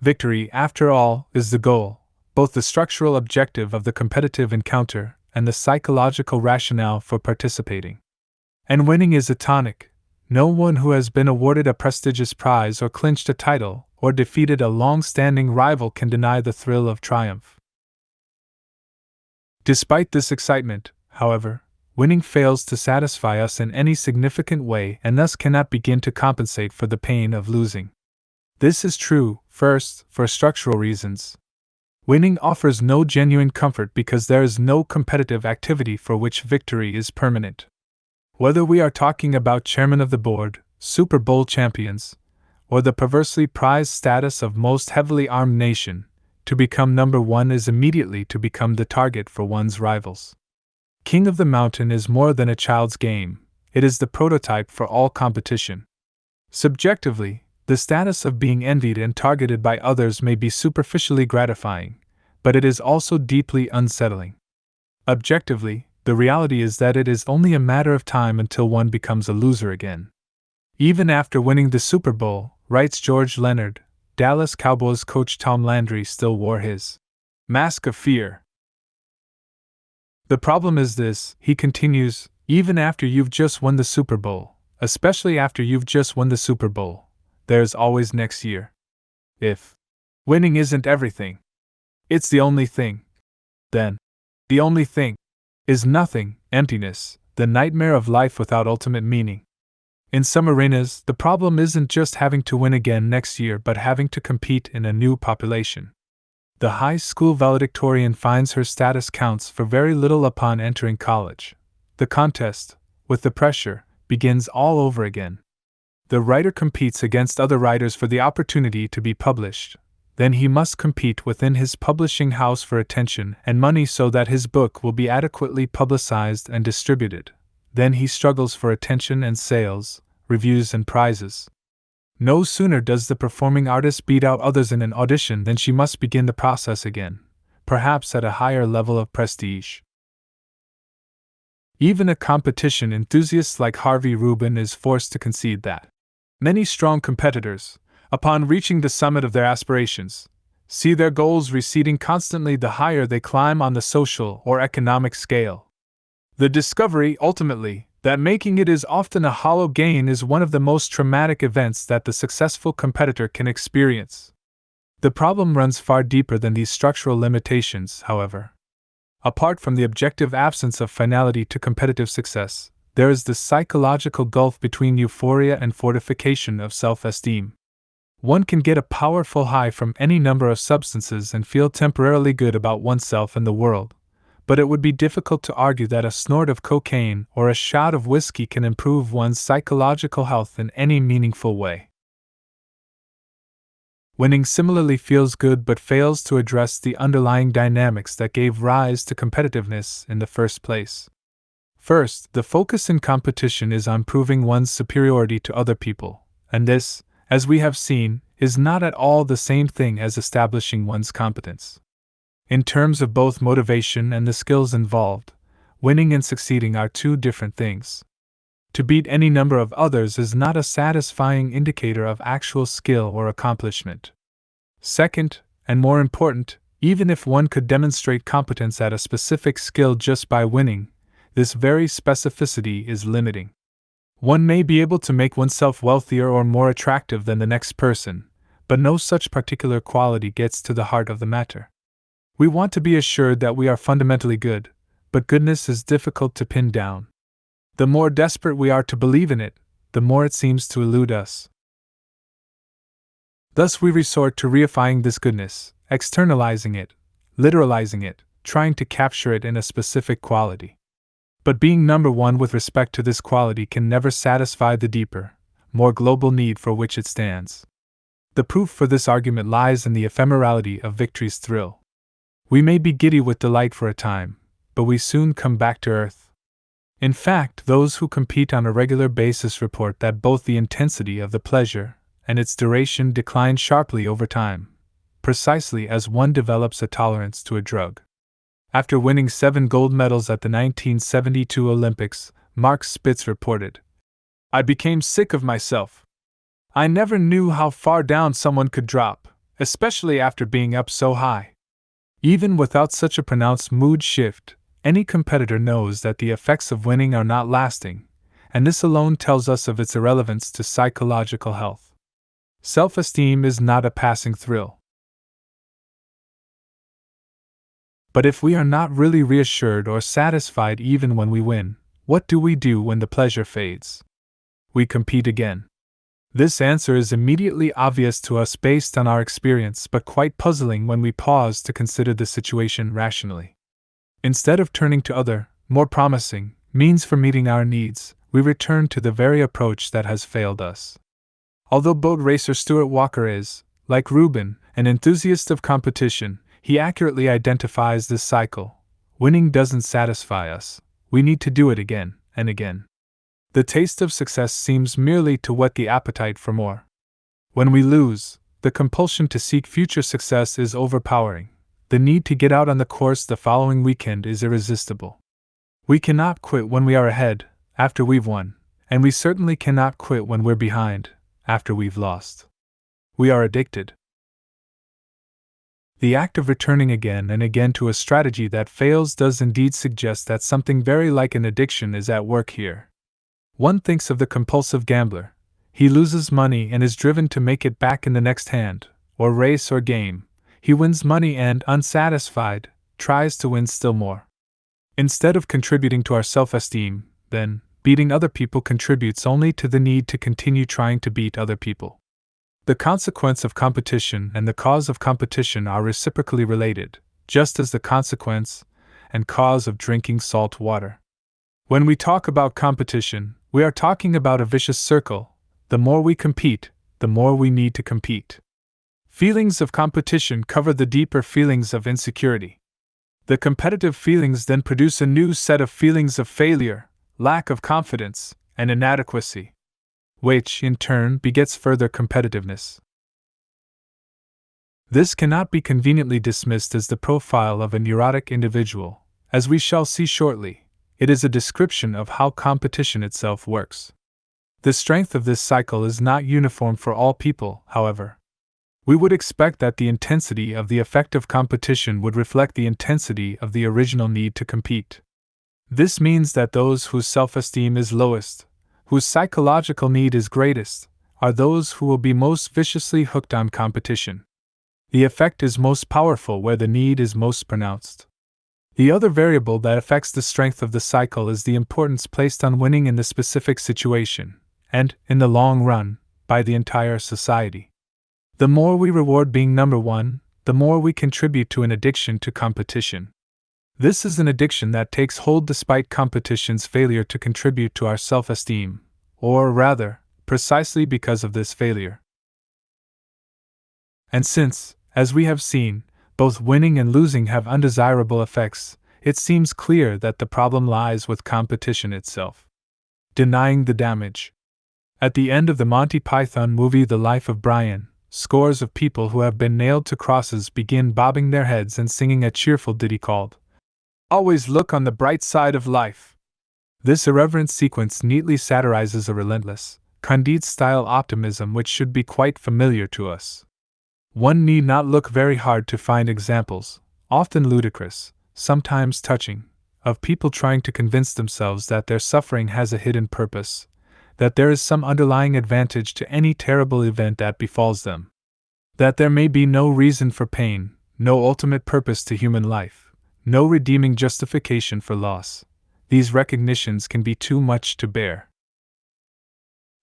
Victory, after all, is the goal, both the structural objective of the competitive encounter and the psychological rationale for participating. And winning is a tonic. No one who has been awarded a prestigious prize or clinched a title or defeated a long-standing rival can deny the thrill of triumph. Despite this excitement, however, winning fails to satisfy us in any significant way and thus cannot begin to compensate for the pain of losing. This is true, first, for structural reasons. Winning offers no genuine comfort because there is no competitive activity for which victory is permanent. Whether we are talking about chairman of the board, Super Bowl champions, or the perversely prized status of most heavily armed nation, to become number one is immediately to become the target for one's rivals. King of the Mountain is more than a child's game, it is the prototype for all competition. Subjectively, the status of being envied and targeted by others may be superficially gratifying, but it is also deeply unsettling. Objectively, the reality is that it is only a matter of time until one becomes a loser again. Even after winning the Super Bowl, writes George Leonard, Dallas Cowboys coach Tom Landry still wore his mask of fear. The problem is this, he continues, even after you've just won the Super Bowl, especially after you've just won the Super Bowl, there's always next year. If winning isn't everything, it's the only thing, then the only thing is nothing, emptiness, the nightmare of life without ultimate meaning. In some arenas, the problem isn't just having to win again next year but having to compete in a new population. The high school valedictorian finds her status counts for very little upon entering college. The contest, with the pressure, begins all over again. The writer competes against other writers for the opportunity to be published. Then he must compete within his publishing house for attention and money so that his book will be adequately publicized and distributed. Then he struggles for attention and sales, reviews and prizes. No sooner does the performing artist beat out others in an audition than she must begin the process again, perhaps at a higher level of prestige. Even a competition enthusiast like Harvey Rubin is forced to concede that Many strong competitors, upon reaching the summit of their aspirations, see their goals receding constantly the higher they climb on the social or economic scale. The discovery, ultimately, that making it is often a hollow gain is one of the most traumatic events that the successful competitor can experience. The problem runs far deeper than these structural limitations, however. Apart from the objective absence of finality to competitive success, there is the psychological gulf between euphoria and fortification of self-esteem. One can get a powerful high from any number of substances and feel temporarily good about oneself and the world, but it would be difficult to argue that a snort of cocaine or a shot of whiskey can improve one's psychological health in any meaningful way. Winning similarly feels good but fails to address the underlying dynamics that gave rise to competitiveness in the first place. First, the focus in competition is on proving one's superiority to other people, and this, as we have seen, is not at all the same thing as establishing one's competence. In terms of both motivation and the skills involved, winning and succeeding are two different things. To beat any number of others is not a satisfying indicator of actual skill or accomplishment. Second, and more important, even if one could demonstrate competence at a specific skill just by winning, this very specificity is limiting. One may be able to make oneself wealthier or more attractive than the next person, but no such particular quality gets to the heart of the matter. We want to be assured that we are fundamentally good, but goodness is difficult to pin down. The more desperate we are to believe in it, the more it seems to elude us. Thus we resort to reifying this goodness, externalizing it, literalizing it, trying to capture it in a specific quality. But being number one with respect to this quality can never satisfy the deeper, more global need for which it stands. The proof for this argument lies in the ephemerality of victory's thrill. We may be giddy with delight for a time, but we soon come back to earth. In fact, those who compete on a regular basis report that both the intensity of the pleasure and its duration decline sharply over time, precisely as one develops a tolerance to a drug. After winning 7 gold medals at the 1972 Olympics, Mark Spitz reported, "I became sick of myself. I never knew how far down someone could drop, especially after being up so high." Even without such a pronounced mood shift, any competitor knows that the effects of winning are not lasting, and this alone tells us of its irrelevance to psychological health. Self-esteem is not a passing thrill. But if we are not really reassured or satisfied even when we win, what do we do when the pleasure fades? We compete again. This answer is immediately obvious to us based on our experience, but quite puzzling when we pause to consider the situation rationally. Instead of turning to other, more promising, means for meeting our needs, we return to the very approach that has failed us. Although boat racer Stuart Walker is, like Rubin, an enthusiast of competition, he accurately identifies this cycle. Winning doesn't satisfy us. We need to do it again and again. The taste of success seems merely to whet the appetite for more. When we lose, the compulsion to seek future success is overpowering. The need to get out on the course the following weekend is irresistible. We cannot quit when we are ahead, after we've won, and we certainly cannot quit when we're behind, after we've lost. We are addicted. The act of returning again and again to a strategy that fails does indeed suggest that something very like an addiction is at work here. One thinks of the compulsive gambler. He loses money and is driven to make it back in the next hand, or race or game. He wins money and, unsatisfied, tries to win still more. Instead of contributing to our self-esteem, then, beating other people contributes only to the need to continue trying to beat other people. The consequence of competition and the cause of competition are reciprocally related, just as the consequence and cause of drinking salt water. When we talk about competition, we are talking about a vicious circle. The more we compete, the more we need to compete. Feelings of competition cover the deeper feelings of insecurity. The competitive feelings then produce a new set of feelings of failure, lack of confidence, and inadequacy, which, in turn, begets further competitiveness. This cannot be conveniently dismissed as the profile of a neurotic individual. As we shall see shortly, it is a description of how competition itself works. The strength of this cycle is not uniform for all people, however. We would expect that the intensity of the effective competition would reflect the intensity of the original need to compete. This means that those whose self-esteem is lowest, whose psychological need is greatest, are those who will be most viciously hooked on competition. The effect is most powerful where the need is most pronounced. The other variable that affects the strength of the cycle is the importance placed on winning in the specific situation, and, in the long run, by the entire society. The more we reward being number one, the more we contribute to an addiction to competition. This is an addiction that takes hold despite competition's failure to contribute to our self-esteem, or rather, precisely because of this failure. And since, as we have seen, both winning and losing have undesirable effects, it seems clear that the problem lies with competition itself. Denying the damage. At the end of the Monty Python movie The Life of Brian, scores of people who have been nailed to crosses begin bobbing their heads and singing a cheerful ditty called "Always Look on the Bright Side of Life." This irreverent sequence neatly satirizes a relentless, Candide-style optimism which should be quite familiar to us. One need not look very hard to find examples, often ludicrous, sometimes touching, of people trying to convince themselves that their suffering has a hidden purpose, that there is some underlying advantage to any terrible event that befalls them, that there may be no reason for pain, no ultimate purpose to human life, no redeeming justification for loss. These recognitions can be too much to bear.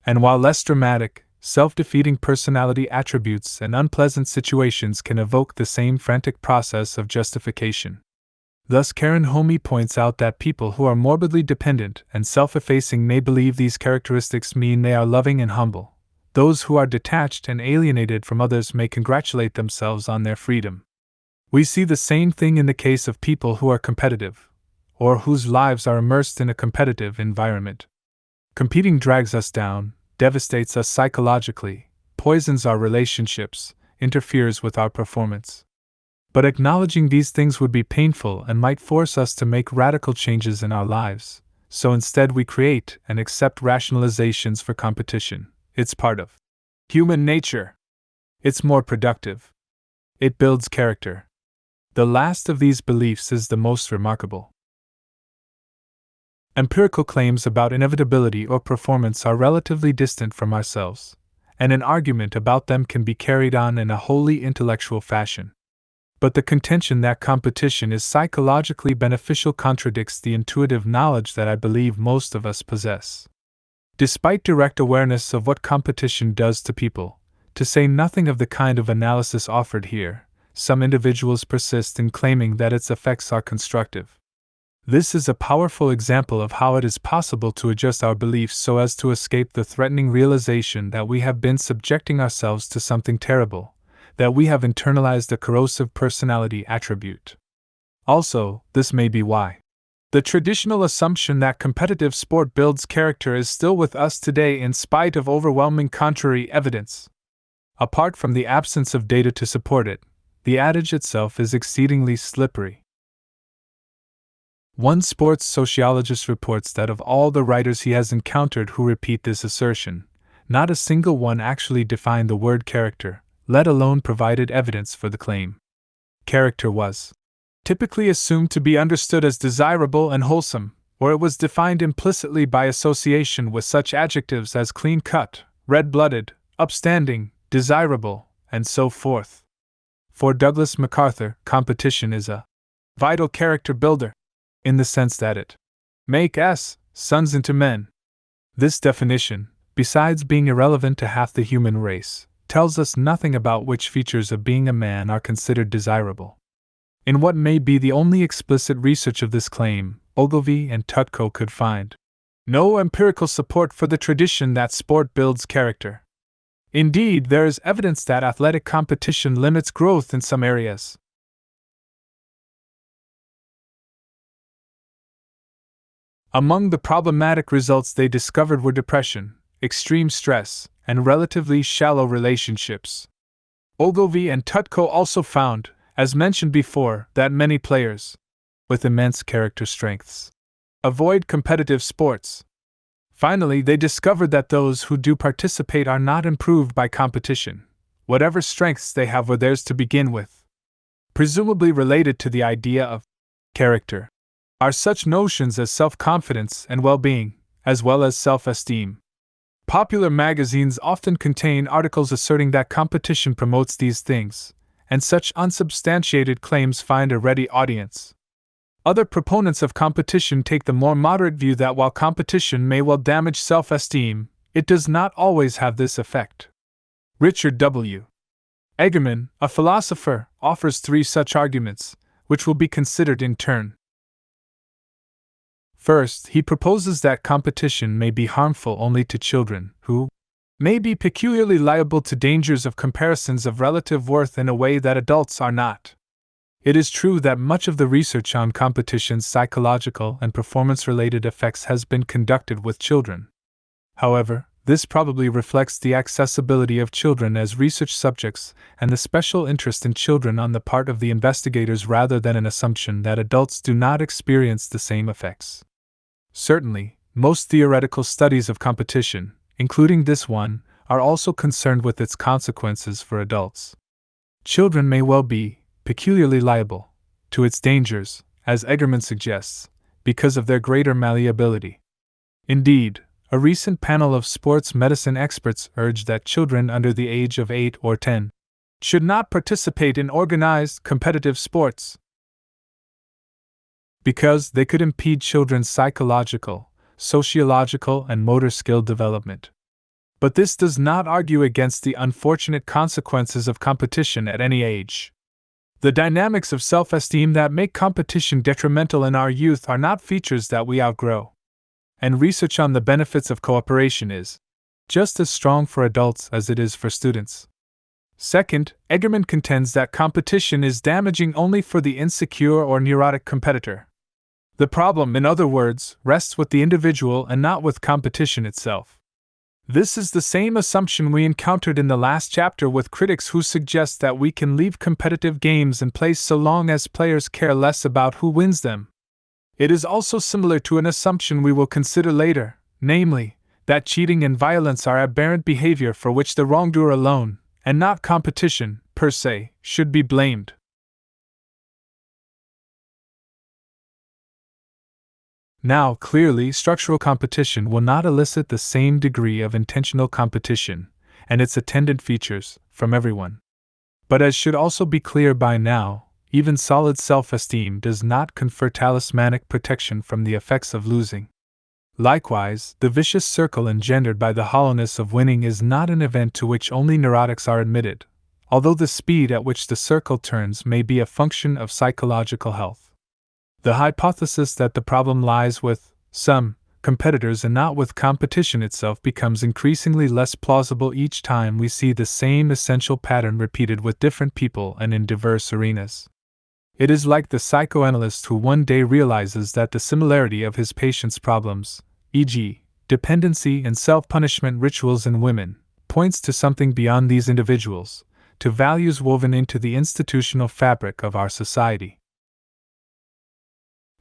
And while less dramatic, self-defeating personality attributes and unpleasant situations can evoke the same frantic process of justification. Thus Karen Homey points out that people who are morbidly dependent and self-effacing may believe these characteristics mean they are loving and humble. Those who are detached and alienated from others may congratulate themselves on their freedom. We see the same thing in the case of people who are competitive, or whose lives are immersed in a competitive environment. Competing drags us down, devastates us psychologically, poisons our relationships, interferes with our performance. But acknowledging these things would be painful and might force us to make radical changes in our lives, so instead we create and accept rationalizations for competition. It's part of human nature. It's more productive. It builds character. The last of these beliefs is the most remarkable. Empirical claims about inevitability or performance are relatively distant from ourselves, and an argument about them can be carried on in a wholly intellectual fashion. But the contention that competition is psychologically beneficial contradicts the intuitive knowledge that I believe most of us possess. Despite direct awareness of what competition does to people, to say nothing of the kind of analysis offered here, some individuals persist in claiming that its effects are constructive. This is a powerful example of how it is possible to adjust our beliefs so as to escape the threatening realization that we have been subjecting ourselves to something terrible, that we have internalized a corrosive personality attribute. Also, this may be why the traditional assumption that competitive sport builds character is still with us today in spite of overwhelming contrary evidence. Apart from the absence of data to support it, the adage itself is exceedingly slippery. One sports sociologist reports that of all the writers he has encountered who repeat this assertion, not a single one actually defined the word character, let alone provided evidence for the claim. Character was typically assumed to be understood as desirable and wholesome, or it was defined implicitly by association with such adjectives as clean-cut, red-blooded, upstanding, desirable, and so forth. For Douglas MacArthur, competition is a vital character builder, in the sense that it makes sons into men. This definition, besides being irrelevant to half the human race, tells us nothing about which features of being a man are considered desirable. In what may be the only explicit research of this claim, Ogilvy and Tutko could find no empirical support for the tradition that sport builds character. Indeed, there is evidence that athletic competition limits growth in some areas. Among the problematic results they discovered were depression, extreme stress, and relatively shallow relationships. Ogilvy and Tutko also found, as mentioned before, that many players, with immense character strengths, avoid competitive sports. Finally, they discovered that those who do participate are not improved by competition. Whatever strengths they have were theirs to begin with. Presumably related to the idea of character are such notions as self-confidence and well-being, as well as self-esteem. Popular magazines often contain articles asserting that competition promotes these things, and such unsubstantiated claims find a ready audience. Other proponents of competition take the more moderate view that while competition may well damage self-esteem, it does not always have this effect. Richard W. Egerman, a philosopher, offers 3 such arguments, which will be considered in turn. First, he proposes that competition may be harmful only to children, who may be peculiarly liable to dangers of comparisons of relative worth in a way that adults are not. It is true that much of the research on competition's psychological and performance-related effects has been conducted with children. However, this probably reflects the accessibility of children as research subjects and the special interest in children on the part of the investigators rather than an assumption that adults do not experience the same effects. Certainly, most theoretical studies of competition, including this one, are also concerned with its consequences for adults. Children may well be peculiarly liable to its dangers, as Egerman suggests, because of their greater malleability. Indeed, a recent panel of sports medicine experts urged that children under the age of 8 or 10 should not participate in organized, competitive sports because they could impede children's psychological, sociological, and motor skill development. But this does not argue against the unfortunate consequences of competition at any age. The dynamics of self-esteem that make competition detrimental in our youth are not features that we outgrow. And research on the benefits of cooperation is just as strong for adults as it is for students. Second, Egerman contends that competition is damaging only for the insecure or neurotic competitor. The problem, in other words, rests with the individual and not with competition itself. This is the same assumption we encountered in the last chapter with critics who suggest that we can leave competitive games in place so long as players care less about who wins them. It is also similar to an assumption we will consider later, namely, that cheating and violence are aberrant behavior for which the wrongdoer alone, and not competition, per se, should be blamed. Now, clearly, structural competition will not elicit the same degree of intentional competition, and its attendant features, from everyone. But as should also be clear by now, even solid self-esteem does not confer talismanic protection from the effects of losing. Likewise, the vicious circle engendered by the hollowness of winning is not an event to which only neurotics are admitted, although the speed at which the circle turns may be a function of psychological health. The hypothesis that the problem lies with some competitors and not with competition itself becomes increasingly less plausible each time we see the same essential pattern repeated with different people and in diverse arenas. It is like the psychoanalyst who one day realizes that the similarity of his patient's problems, e.g., dependency and self-punishment rituals in women, points to something beyond these individuals, to values woven into the institutional fabric of our society.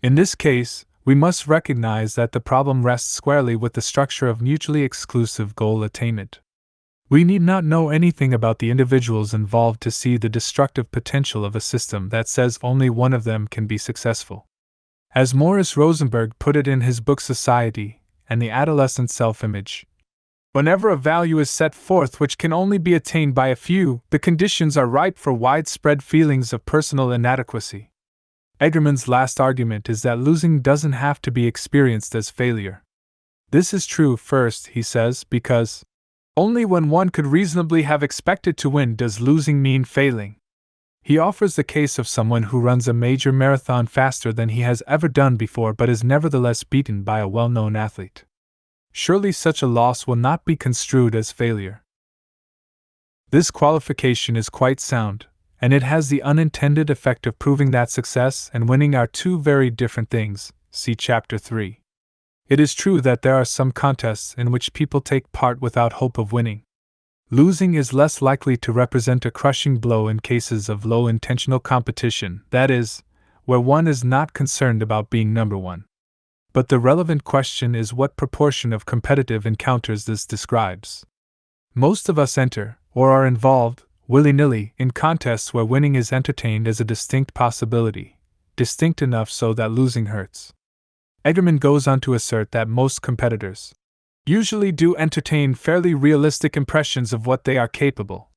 In this case, we must recognize that the problem rests squarely with the structure of mutually exclusive goal attainment. We need not know anything about the individuals involved to see the destructive potential of a system that says only one of them can be successful. As Morris Rosenberg put it in his book Society and the Adolescent Self-Image, whenever a value is set forth which can only be attained by a few, the conditions are ripe for widespread feelings of personal inadequacy. Egerman's last argument is that losing doesn't have to be experienced as failure. This is true, first, he says, because only when one could reasonably have expected to win does losing mean failing. He offers the case of someone who runs a major marathon faster than he has ever done before but is nevertheless beaten by a well-known athlete. Surely such a loss will not be construed as failure. This qualification is quite sound, and it has the unintended effect of proving that success and winning are two very different things, see Chapter 3. It is true that there are some contests in which people take part without hope of winning. Losing is less likely to represent a crushing blow in cases of low intentional competition, that is, where one is not concerned about being number one. But the relevant question is what proportion of competitive encounters this describes. Most of us enter, or are involved, willy-nilly, in contests where winning is entertained as a distinct possibility, distinct enough so that losing hurts. Egerman goes on to assert that most competitors usually do entertain fairly realistic impressions of what they are capable,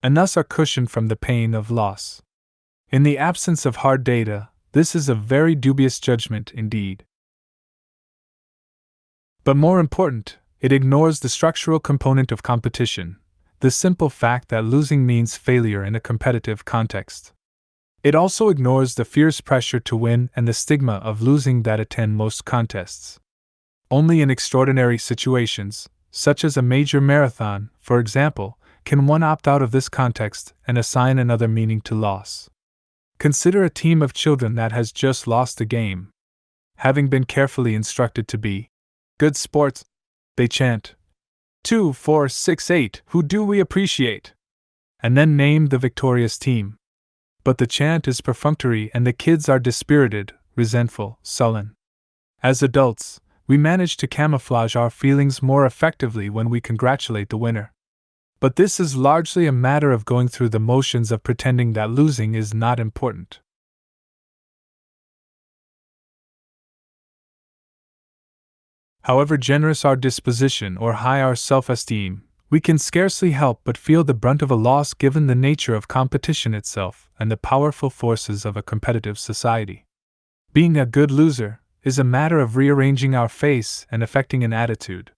and thus are cushioned from the pain of loss. In the absence of hard data, this is a very dubious judgment indeed. But more important, it ignores the structural component of competition, the simple fact that losing means failure in a competitive context. It also ignores the fierce pressure to win and the stigma of losing that attend most contests. Only in extraordinary situations, such as a major marathon, for example, can one opt out of this context and assign another meaning to loss. Consider a team of children that has just lost a game. Having been carefully instructed to be good sports, they chant, 2, 4, 6, 8, who do we appreciate? And then name the victorious team. But the chant is perfunctory and the kids are dispirited, resentful, sullen. As adults, we manage to camouflage our feelings more effectively when we congratulate the winner. But this is largely a matter of going through the motions of pretending that losing is not important. However generous our disposition or high our self-esteem, we can scarcely help but feel the brunt of a loss given the nature of competition itself and the powerful forces of a competitive society. Being a good loser is a matter of rearranging our face and affecting an attitude.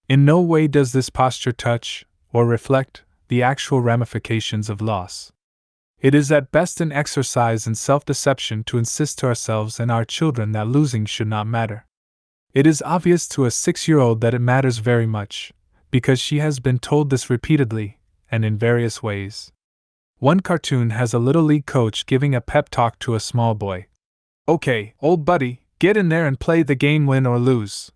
In no way does this posture touch, or reflect, the actual ramifications of loss. It is at best an exercise in self-deception to insist to ourselves and our children that losing should not matter. It is obvious to a 6-year-old that it matters very much, because she has been told this repeatedly, and in various ways. One cartoon has a little league coach giving a pep talk to a small boy. "Okay, old buddy, get in there and play the game, win or lose.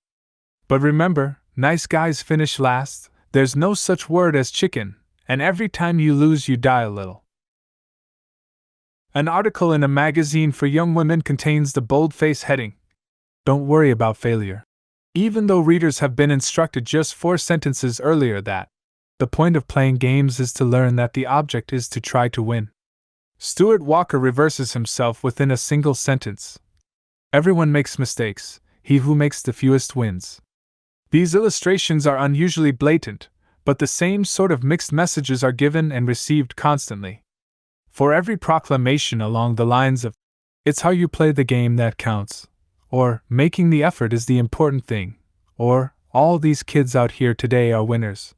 But remember, nice guys finish last, there's no such word as chicken, and every time you lose you die a little." An article in a magazine for young women contains the bold-face heading, "Don't worry about failure," even though readers have been instructed just 4 sentences earlier that the point of playing games is to learn that the object is to try to win. Stuart Walker reverses himself within a single sentence. Everyone makes mistakes, he who makes the fewest wins. These illustrations are unusually blatant, but the same sort of mixed messages are given and received constantly. For every proclamation along the lines of, "It's how you play the game that counts," or "Making the effort is the important thing," or "All these kids out here today are winners,"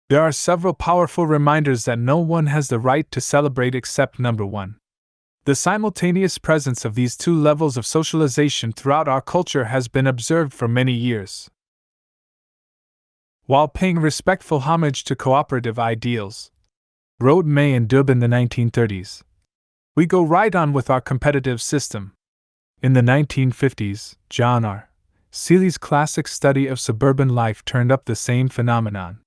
there are several powerful reminders that no one has the right to celebrate except number 1. The simultaneous presence of these 2 levels of socialization throughout our culture has been observed for many years. While paying respectful homage to cooperative ideals, wrote May and Dub in the 1930s, we go right on with our competitive system. In the 1950s, John R. Seeley's classic study of suburban life turned up the same phenomenon.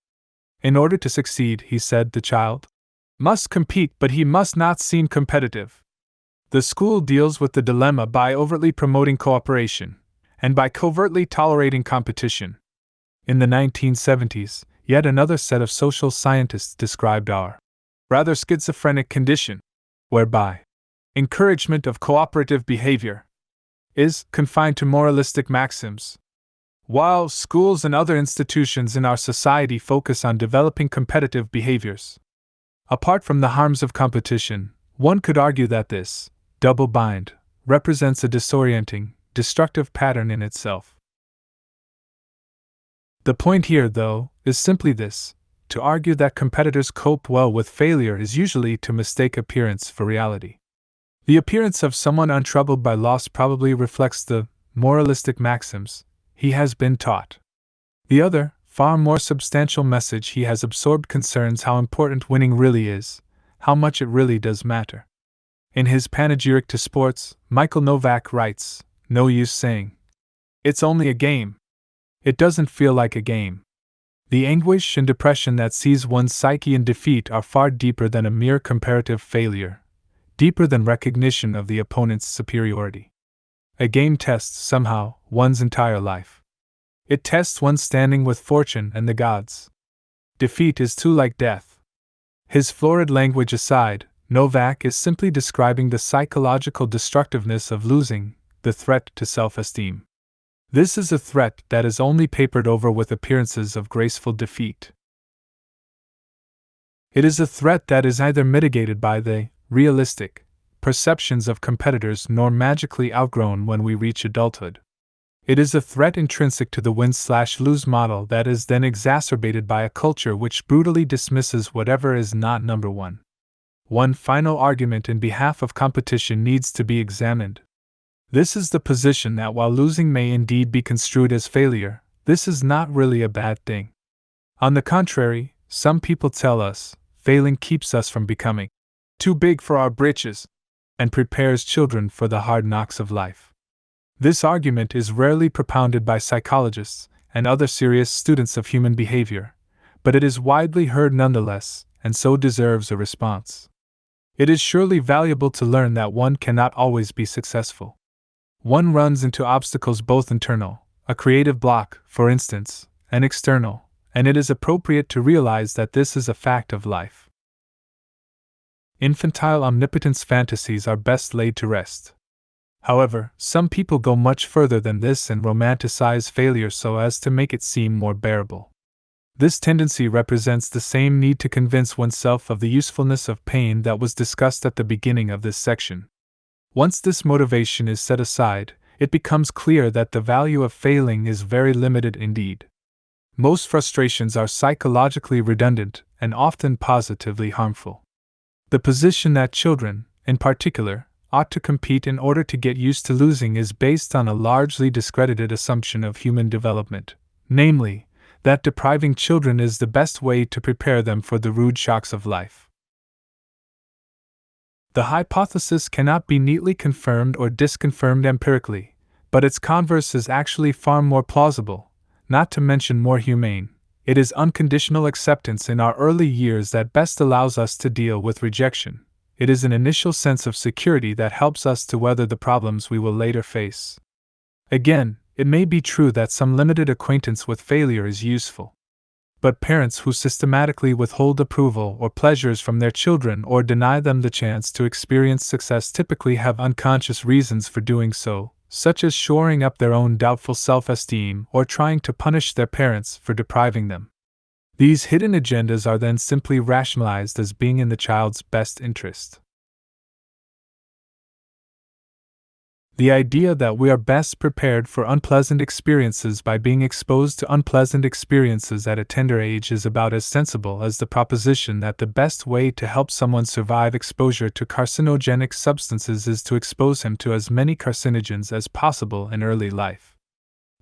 In order to succeed, he said, the child must compete, but he must not seem competitive. The school deals with the dilemma by overtly promoting cooperation, and by covertly tolerating competition. In the 1970s, yet another set of social scientists described our rather schizophrenic condition, whereby encouragement of cooperative behavior is confined to moralistic maxims, while schools and other institutions in our society focus on developing competitive behaviors. Apart from the harms of competition, one could argue that this double bind represents a disorienting, destructive pattern in itself. The point here, though, is simply this: to argue that competitors cope well with failure is usually to mistake appearance for reality. The appearance of someone untroubled by loss probably reflects the moralistic maxims he has been taught. The other, far more substantial message he has absorbed concerns how important winning really is, how much it really does matter. In his panegyric to sports, Michael Novak writes, "No use saying, 'It's only a game.' It doesn't feel like a game." The anguish and depression that seize one's psyche in defeat are far deeper than a mere comparative failure, deeper than recognition of the opponent's superiority. A game tests, somehow, one's entire life. It tests one's standing with fortune and the gods. Defeat is too like death. His florid language aside, Novak is simply describing the psychological destructiveness of losing, the threat to self-esteem. This is a threat that is only papered over with appearances of graceful defeat. It is a threat that is neither mitigated by the realistic perceptions of competitors nor magically outgrown when we reach adulthood. It is a threat intrinsic to the win-slash-lose model that is then exacerbated by a culture which brutally dismisses whatever is not number one. One final argument in behalf of competition needs to be examined. This is the position that while losing may indeed be construed as failure, this is not really a bad thing. On the contrary, some people tell us, failing keeps us from becoming too big for our britches, and prepares children for the hard knocks of life. This argument is rarely propounded by psychologists and other serious students of human behavior, but it is widely heard nonetheless, and so deserves a response. It is surely valuable to learn that one cannot always be successful. One runs into obstacles both internal, a creative block, for instance, and external, and it is appropriate to realize that this is a fact of life. Infantile omnipotence fantasies are best laid to rest. However, some people go much further than this and romanticize failure so as to make it seem more bearable. This tendency represents the same need to convince oneself of the usefulness of pain that was discussed at the beginning of this section. Once this motivation is set aside, it becomes clear that the value of failing is very limited indeed. Most frustrations are psychologically redundant and often positively harmful. The position that children, in particular, ought to compete in order to get used to losing is based on a largely discredited assumption of human development, namely, that depriving children is the best way to prepare them for the rude shocks of life. The hypothesis cannot be neatly confirmed or disconfirmed empirically, but its converse is actually far more plausible, not to mention more humane. It is unconditional acceptance in our early years that best allows us to deal with rejection. It is an initial sense of security that helps us to weather the problems we will later face. Again, it may be true that some limited acquaintance with failure is useful. But parents who systematically withhold approval or pleasures from their children or deny them the chance to experience success typically have unconscious reasons for doing so, such as shoring up their own doubtful self-esteem or trying to punish their parents for depriving them. These hidden agendas are then simply rationalized as being in the child's best interest. The idea that we are best prepared for unpleasant experiences by being exposed to unpleasant experiences at a tender age is about as sensible as the proposition that the best way to help someone survive exposure to carcinogenic substances is to expose him to as many carcinogens as possible in early life.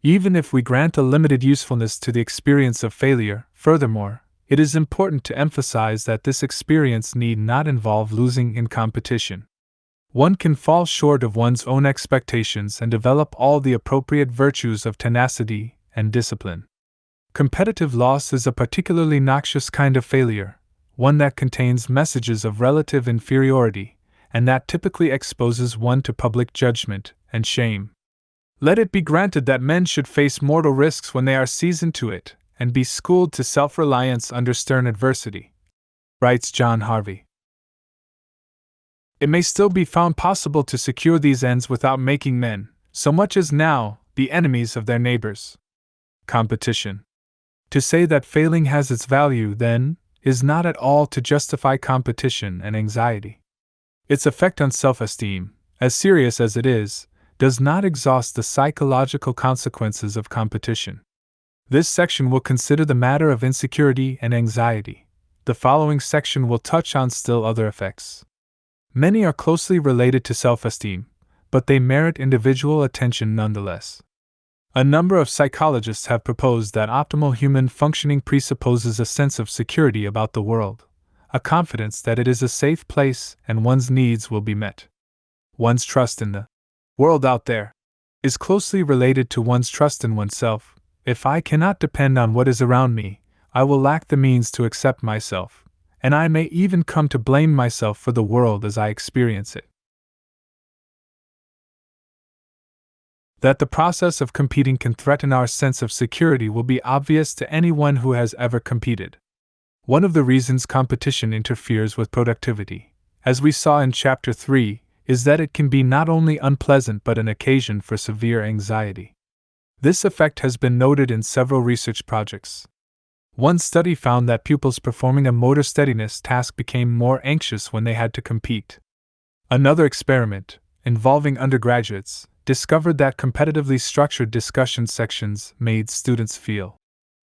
Even if we grant a limited usefulness to the experience of failure, furthermore, it is important to emphasize that this experience need not involve losing in competition. One can fall short of one's own expectations and develop all the appropriate virtues of tenacity and discipline. Competitive loss is a particularly noxious kind of failure, one that contains messages of relative inferiority, and that typically exposes one to public judgment and shame. Let it be granted that men should face mortal risks when they are seasoned to it, and be schooled to self-reliance under stern adversity, writes John Harvey. It may still be found possible to secure these ends without making men, so much as now, the enemies of their neighbors. Competition. To say that failing has its value, then, is not at all to justify competition and anxiety. Its effect on self-esteem, as serious as it is, does not exhaust the psychological consequences of competition. This section will consider the matter of insecurity and anxiety. The following section will touch on still other effects. Many are closely related to self-esteem, but they merit individual attention nonetheless. A number of psychologists have proposed that optimal human functioning presupposes a sense of security about the world, a confidence that it is a safe place and one's needs will be met. One's trust in the world out there is closely related to one's trust in oneself. If I cannot depend on what is around me, I will lack the means to accept myself, and I may even come to blame myself for the world as I experience it. That the process of competing can threaten our sense of security will be obvious to anyone who has ever competed. One of the reasons competition interferes with productivity, as we saw in Chapter 3, is that it can be not only unpleasant but an occasion for severe anxiety. This effect has been noted in several research projects. One study found that pupils performing a motor steadiness task became more anxious when they had to compete. Another experiment, involving undergraduates, discovered that competitively structured discussion sections made students feel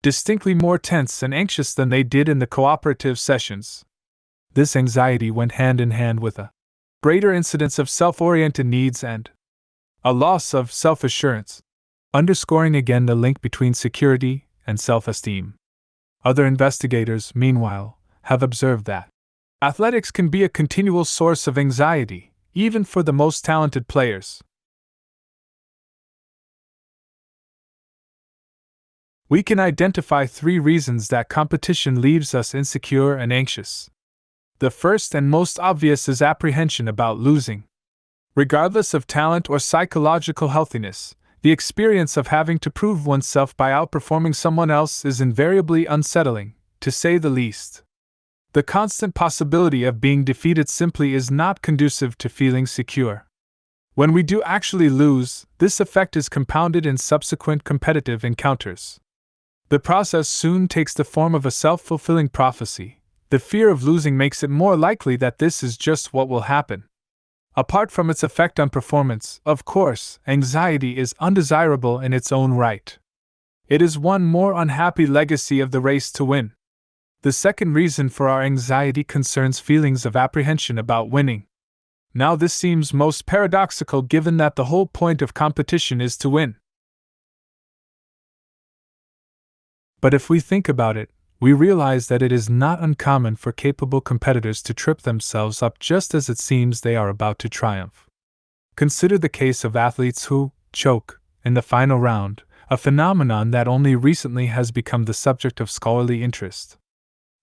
distinctly more tense and anxious than they did in the cooperative sessions. This anxiety went hand in hand with a greater incidence of self-oriented needs and a loss of self-assurance, underscoring again the link between security and self-esteem. Other investigators, meanwhile, have observed that athletics can be a continual source of anxiety, even for the most talented players. We can identify 3 reasons that competition leaves us insecure and anxious. The first and most obvious is apprehension about losing. Regardless of talent or psychological healthiness, the experience of having to prove oneself by outperforming someone else is invariably unsettling, to say the least. The constant possibility of being defeated simply is not conducive to feeling secure. When we do actually lose, this effect is compounded in subsequent competitive encounters. The process soon takes the form of a self-fulfilling prophecy. The fear of losing makes it more likely that this is just what will happen. Apart from its effect on performance, of course, anxiety is undesirable in its own right. It is one more unhappy legacy of the race to win. The second reason for our anxiety concerns feelings of apprehension about winning. Now this seems most paradoxical given that the whole point of competition is to win. But if we think about it, we realize that it is not uncommon for capable competitors to trip themselves up just as it seems they are about to triumph. Consider the case of athletes who choke in the final round, a phenomenon that only recently has become the subject of scholarly interest.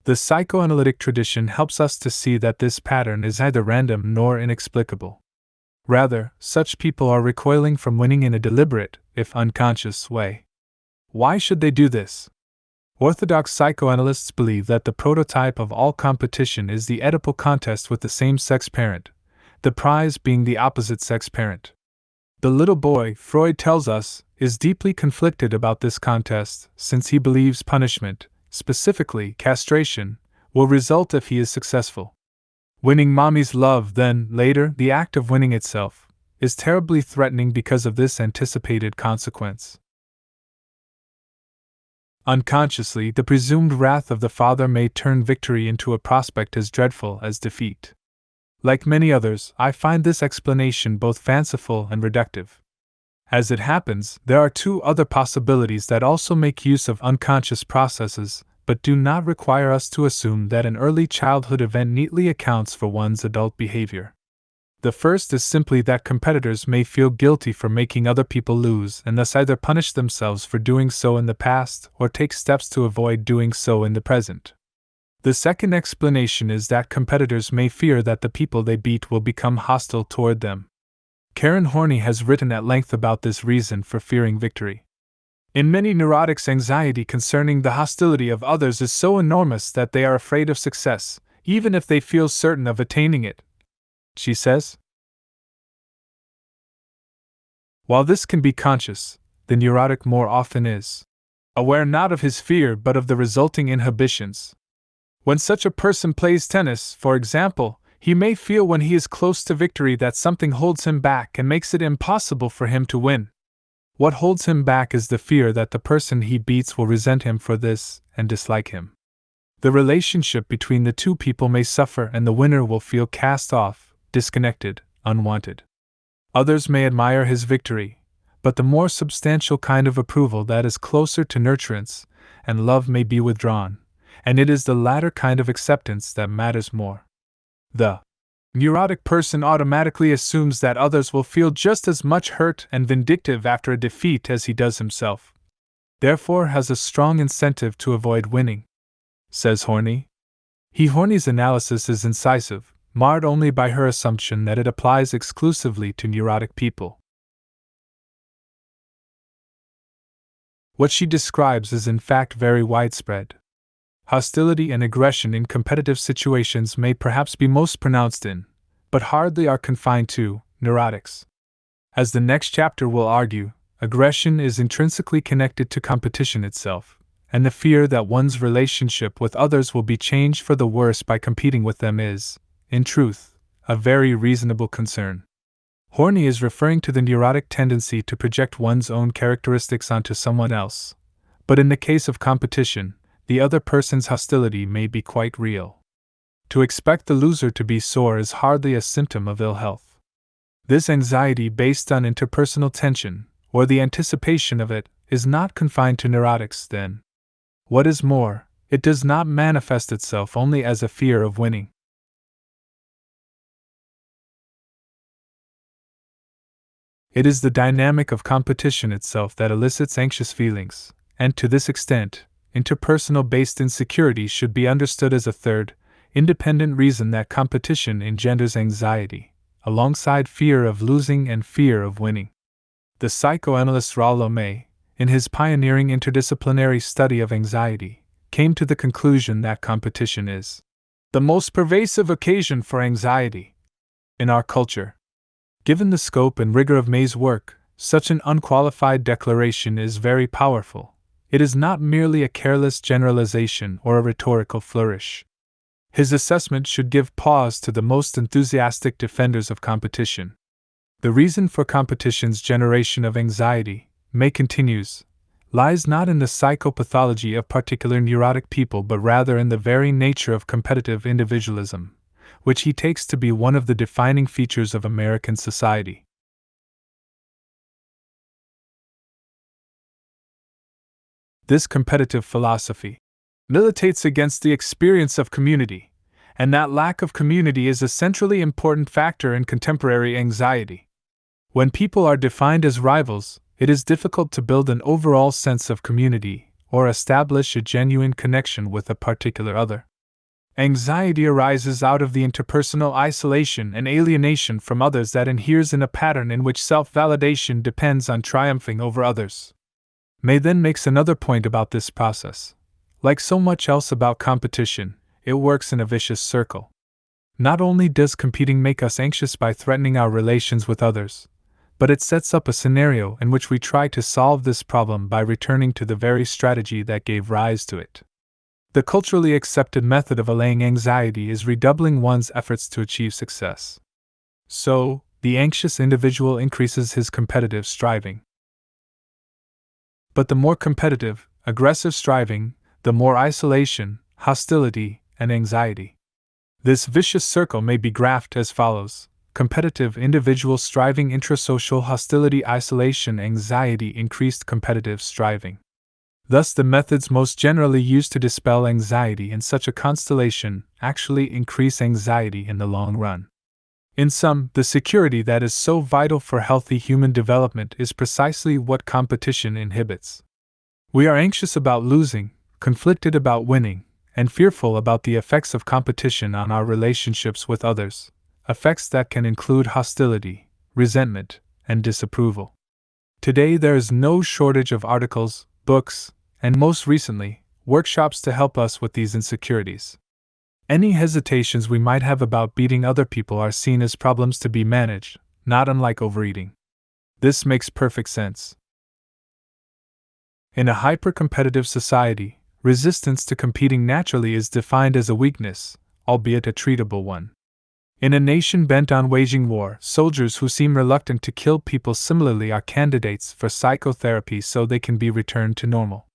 The psychoanalytic tradition helps us to see that this pattern is neither random nor inexplicable. Rather, such people are recoiling from winning in a deliberate, if unconscious, way. Why should they do this? Orthodox psychoanalysts believe that the prototype of all competition is the Oedipal contest with the same-sex parent, the prize being the opposite-sex parent. The little boy, Freud tells us, is deeply conflicted about this contest, since he believes punishment, specifically castration, will result if he is successful. Winning mommy's love, then, later, the act of winning itself, is terribly threatening because of this anticipated consequence. Unconsciously, the presumed wrath of the father may turn victory into a prospect as dreadful as defeat. Like many others, I find this explanation both fanciful and reductive. As it happens, there are 2 other possibilities that also make use of unconscious processes, but do not require us to assume that an early childhood event neatly accounts for one's adult behavior. The first is simply that competitors may feel guilty for making other people lose and thus either punish themselves for doing so in the past or take steps to avoid doing so in the present. The second explanation is that competitors may fear that the people they beat will become hostile toward them. Karen Horney has written at length about this reason for fearing victory. In many neurotics, anxiety concerning the hostility of others is so enormous that they are afraid of success, even if they feel certain of attaining it, she says. While this can be conscious, the neurotic more often is aware not of his fear but of the resulting inhibitions. When such a person plays tennis, for example, he may feel when he is close to victory that something holds him back and makes it impossible for him to win. What holds him back is the fear that the person he beats will resent him for this and dislike him. The relationship between the 2 people may suffer and the winner will feel cast off, disconnected, unwanted. Others may admire his victory, but the more substantial kind of approval that is closer to nurturance and love may be withdrawn, and it is the latter kind of acceptance that matters more. The neurotic person automatically assumes that others will feel just as much hurt and vindictive after a defeat as he does himself, therefore has a strong incentive to avoid winning, says Horney. Horney's analysis is incisive, marred only by her assumption that it applies exclusively to neurotic people. What she describes is in fact very widespread. Hostility and aggression in competitive situations may perhaps be most pronounced in, but hardly are confined to, neurotics. As the next chapter will argue, aggression is intrinsically connected to competition itself, and the fear that one's relationship with others will be changed for the worse by competing with them is, in truth, a very reasonable concern. Horney is referring to the neurotic tendency to project one's own characteristics onto someone else, but in the case of competition, the other person's hostility may be quite real. To expect the loser to be sore is hardly a symptom of ill health. This anxiety based on interpersonal tension, or the anticipation of it, is not confined to neurotics, then. What is more, it does not manifest itself only as a fear of winning. It is the dynamic of competition itself that elicits anxious feelings, and to this extent, interpersonal-based insecurity should be understood as a third, independent reason that competition engenders anxiety, alongside fear of losing and fear of winning. The psychoanalyst Rollo May, in his pioneering interdisciplinary study of anxiety, came to the conclusion that competition is the most pervasive occasion for anxiety in our culture. Given the scope and rigor of May's work, such an unqualified declaration is very powerful. It is not merely a careless generalization or a rhetorical flourish. His assessment should give pause to the most enthusiastic defenders of competition. The reason for competition's generation of anxiety, May continues, lies not in the psychopathology of particular neurotic people but rather in the very nature of competitive individualism, which he takes to be one of the defining features of American society. This competitive philosophy militates against the experience of community, and that lack of community is a centrally important factor in contemporary anxiety. When people are defined as rivals, it is difficult to build an overall sense of community or establish a genuine connection with a particular other. Anxiety arises out of the interpersonal isolation and alienation from others that inheres in a pattern in which self-validation depends on triumphing over others. May then makes another point about this process. Like so much else about competition, it works in a vicious circle. Not only does competing make us anxious by threatening our relations with others, but it sets up a scenario in which we try to solve this problem by returning to the very strategy that gave rise to it. The culturally accepted method of allaying anxiety is redoubling one's efforts to achieve success. So, the anxious individual increases his competitive striving. But the more competitive, aggressive striving, the more isolation, hostility, and anxiety. This vicious circle may be graphed as follows: competitive individual striving, intrasocial hostility, isolation, anxiety, increased competitive striving. Thus, the methods most generally used to dispel anxiety in such a constellation actually increase anxiety in the long run. In sum, the security that is so vital for healthy human development is precisely what competition inhibits. We are anxious about losing, conflicted about winning, and fearful about the effects of competition on our relationships with others, effects that can include hostility, resentment, and disapproval. Today there is no shortage of articles, books, and most recently, workshops to help us with these insecurities. Any hesitations we might have about beating other people are seen as problems to be managed, not unlike overeating. This makes perfect sense. In a hyper-competitive society, resistance to competing naturally is defined as a weakness, albeit a treatable one. In a nation bent on waging war, soldiers who seem reluctant to kill people similarly are candidates for psychotherapy so they can be returned to normal.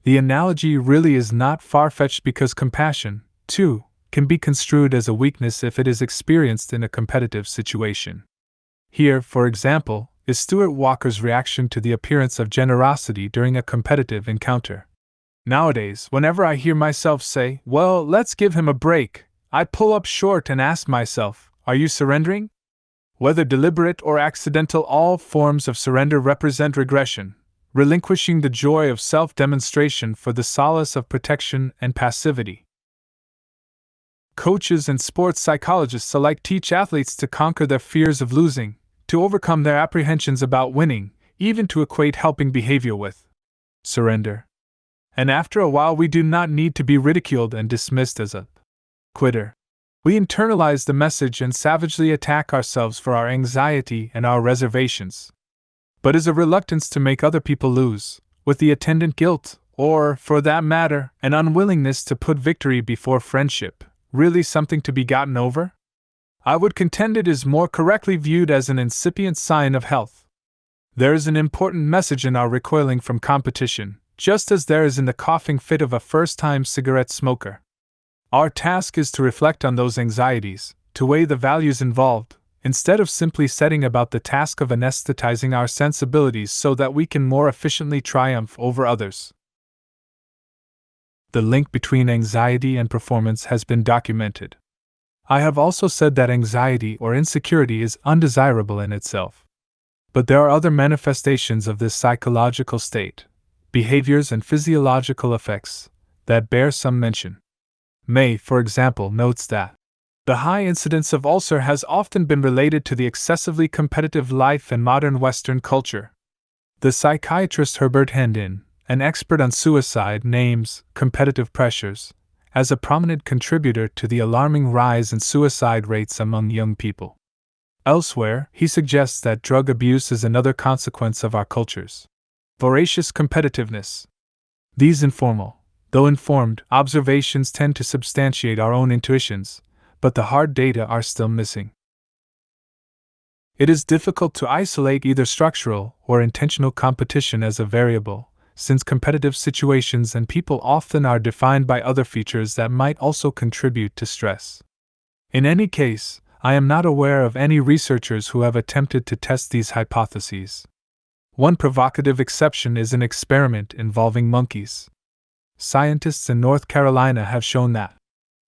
The analogy really is not far-fetched because compassion, too, can be construed as a weakness if it is experienced in a competitive situation. Here, for example, is Stuart Walker's reaction to the appearance of generosity during a competitive encounter. Nowadays, whenever I hear myself say, "Well, let's give him a break," I pull up short and ask myself, "Are you surrendering?" Whether deliberate or accidental, all forms of surrender represent regression, relinquishing the joy of self-demonstration for the solace of protection and passivity. Coaches and sports psychologists alike teach athletes to conquer their fears of losing, to overcome their apprehensions about winning, even to equate helping behavior with surrender. And after a while, we do not need to be ridiculed and dismissed as a quitter. We internalize the message and savagely attack ourselves for our anxiety and our reservations. But is a reluctance to make other people lose, with the attendant guilt, or, for that matter, an unwillingness to put victory before friendship, really something to be gotten over? I would contend it is more correctly viewed as an incipient sign of health. There is an important message in our recoiling from competition, just as there is in the coughing fit of a first-time cigarette smoker. Our task is to reflect on those anxieties, to weigh the values involved, instead of simply setting about the task of anesthetizing our sensibilities so that we can more efficiently triumph over others. The link between anxiety and performance has been documented. I have also said that anxiety or insecurity is undesirable in itself. But there are other manifestations of this psychological state, behaviors and physiological effects, that bear some mention. May, for example, notes that the high incidence of ulcer has often been related to the excessively competitive life in modern Western culture. The psychiatrist Herbert Hendon, an expert on suicide, names competitive pressures as a prominent contributor to the alarming rise in suicide rates among young people. Elsewhere, he suggests that drug abuse is another consequence of our culture's voracious competitiveness. These informal, though informed, observations tend to substantiate our own intuitions, but the hard data are still missing. It is difficult to isolate either structural or intentional competition as a variable, since competitive situations and people often are defined by other features that might also contribute to stress. In any case, I am not aware of any researchers who have attempted to test these hypotheses. One provocative exception is an experiment involving monkeys. Scientists in North Carolina have shown that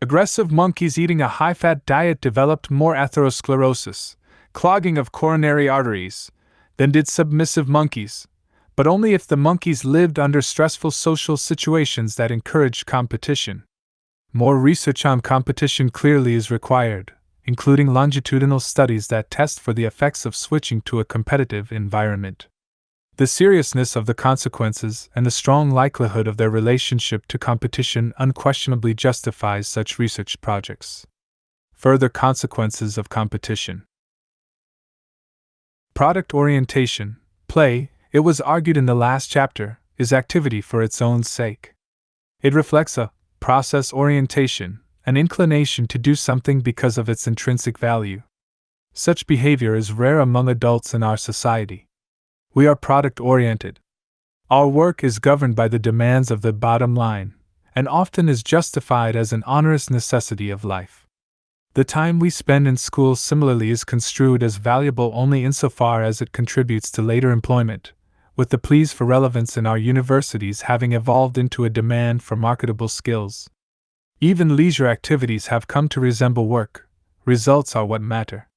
aggressive monkeys eating a high-fat diet developed more atherosclerosis, clogging of coronary arteries, than did submissive monkeys, but only if the monkeys lived under stressful social situations that encouraged competition. More research on competition clearly is required, including longitudinal studies that test for the effects of switching to a competitive environment. The seriousness of the consequences and the strong likelihood of their relationship to competition unquestionably justifies such research projects. Further consequences of competition. Product orientation, play, it was argued in the last chapter, is activity for its own sake. It reflects a process orientation, an inclination to do something because of its intrinsic value. Such behavior is rare among adults in our society. We are product-oriented. Our work is governed by the demands of the bottom line, and often is justified as an onerous necessity of life. The time we spend in school similarly is construed as valuable only insofar as it contributes to later employment, with the pleas for relevance in our universities having evolved into a demand for marketable skills. Even leisure activities have come to resemble work. Results are what matter.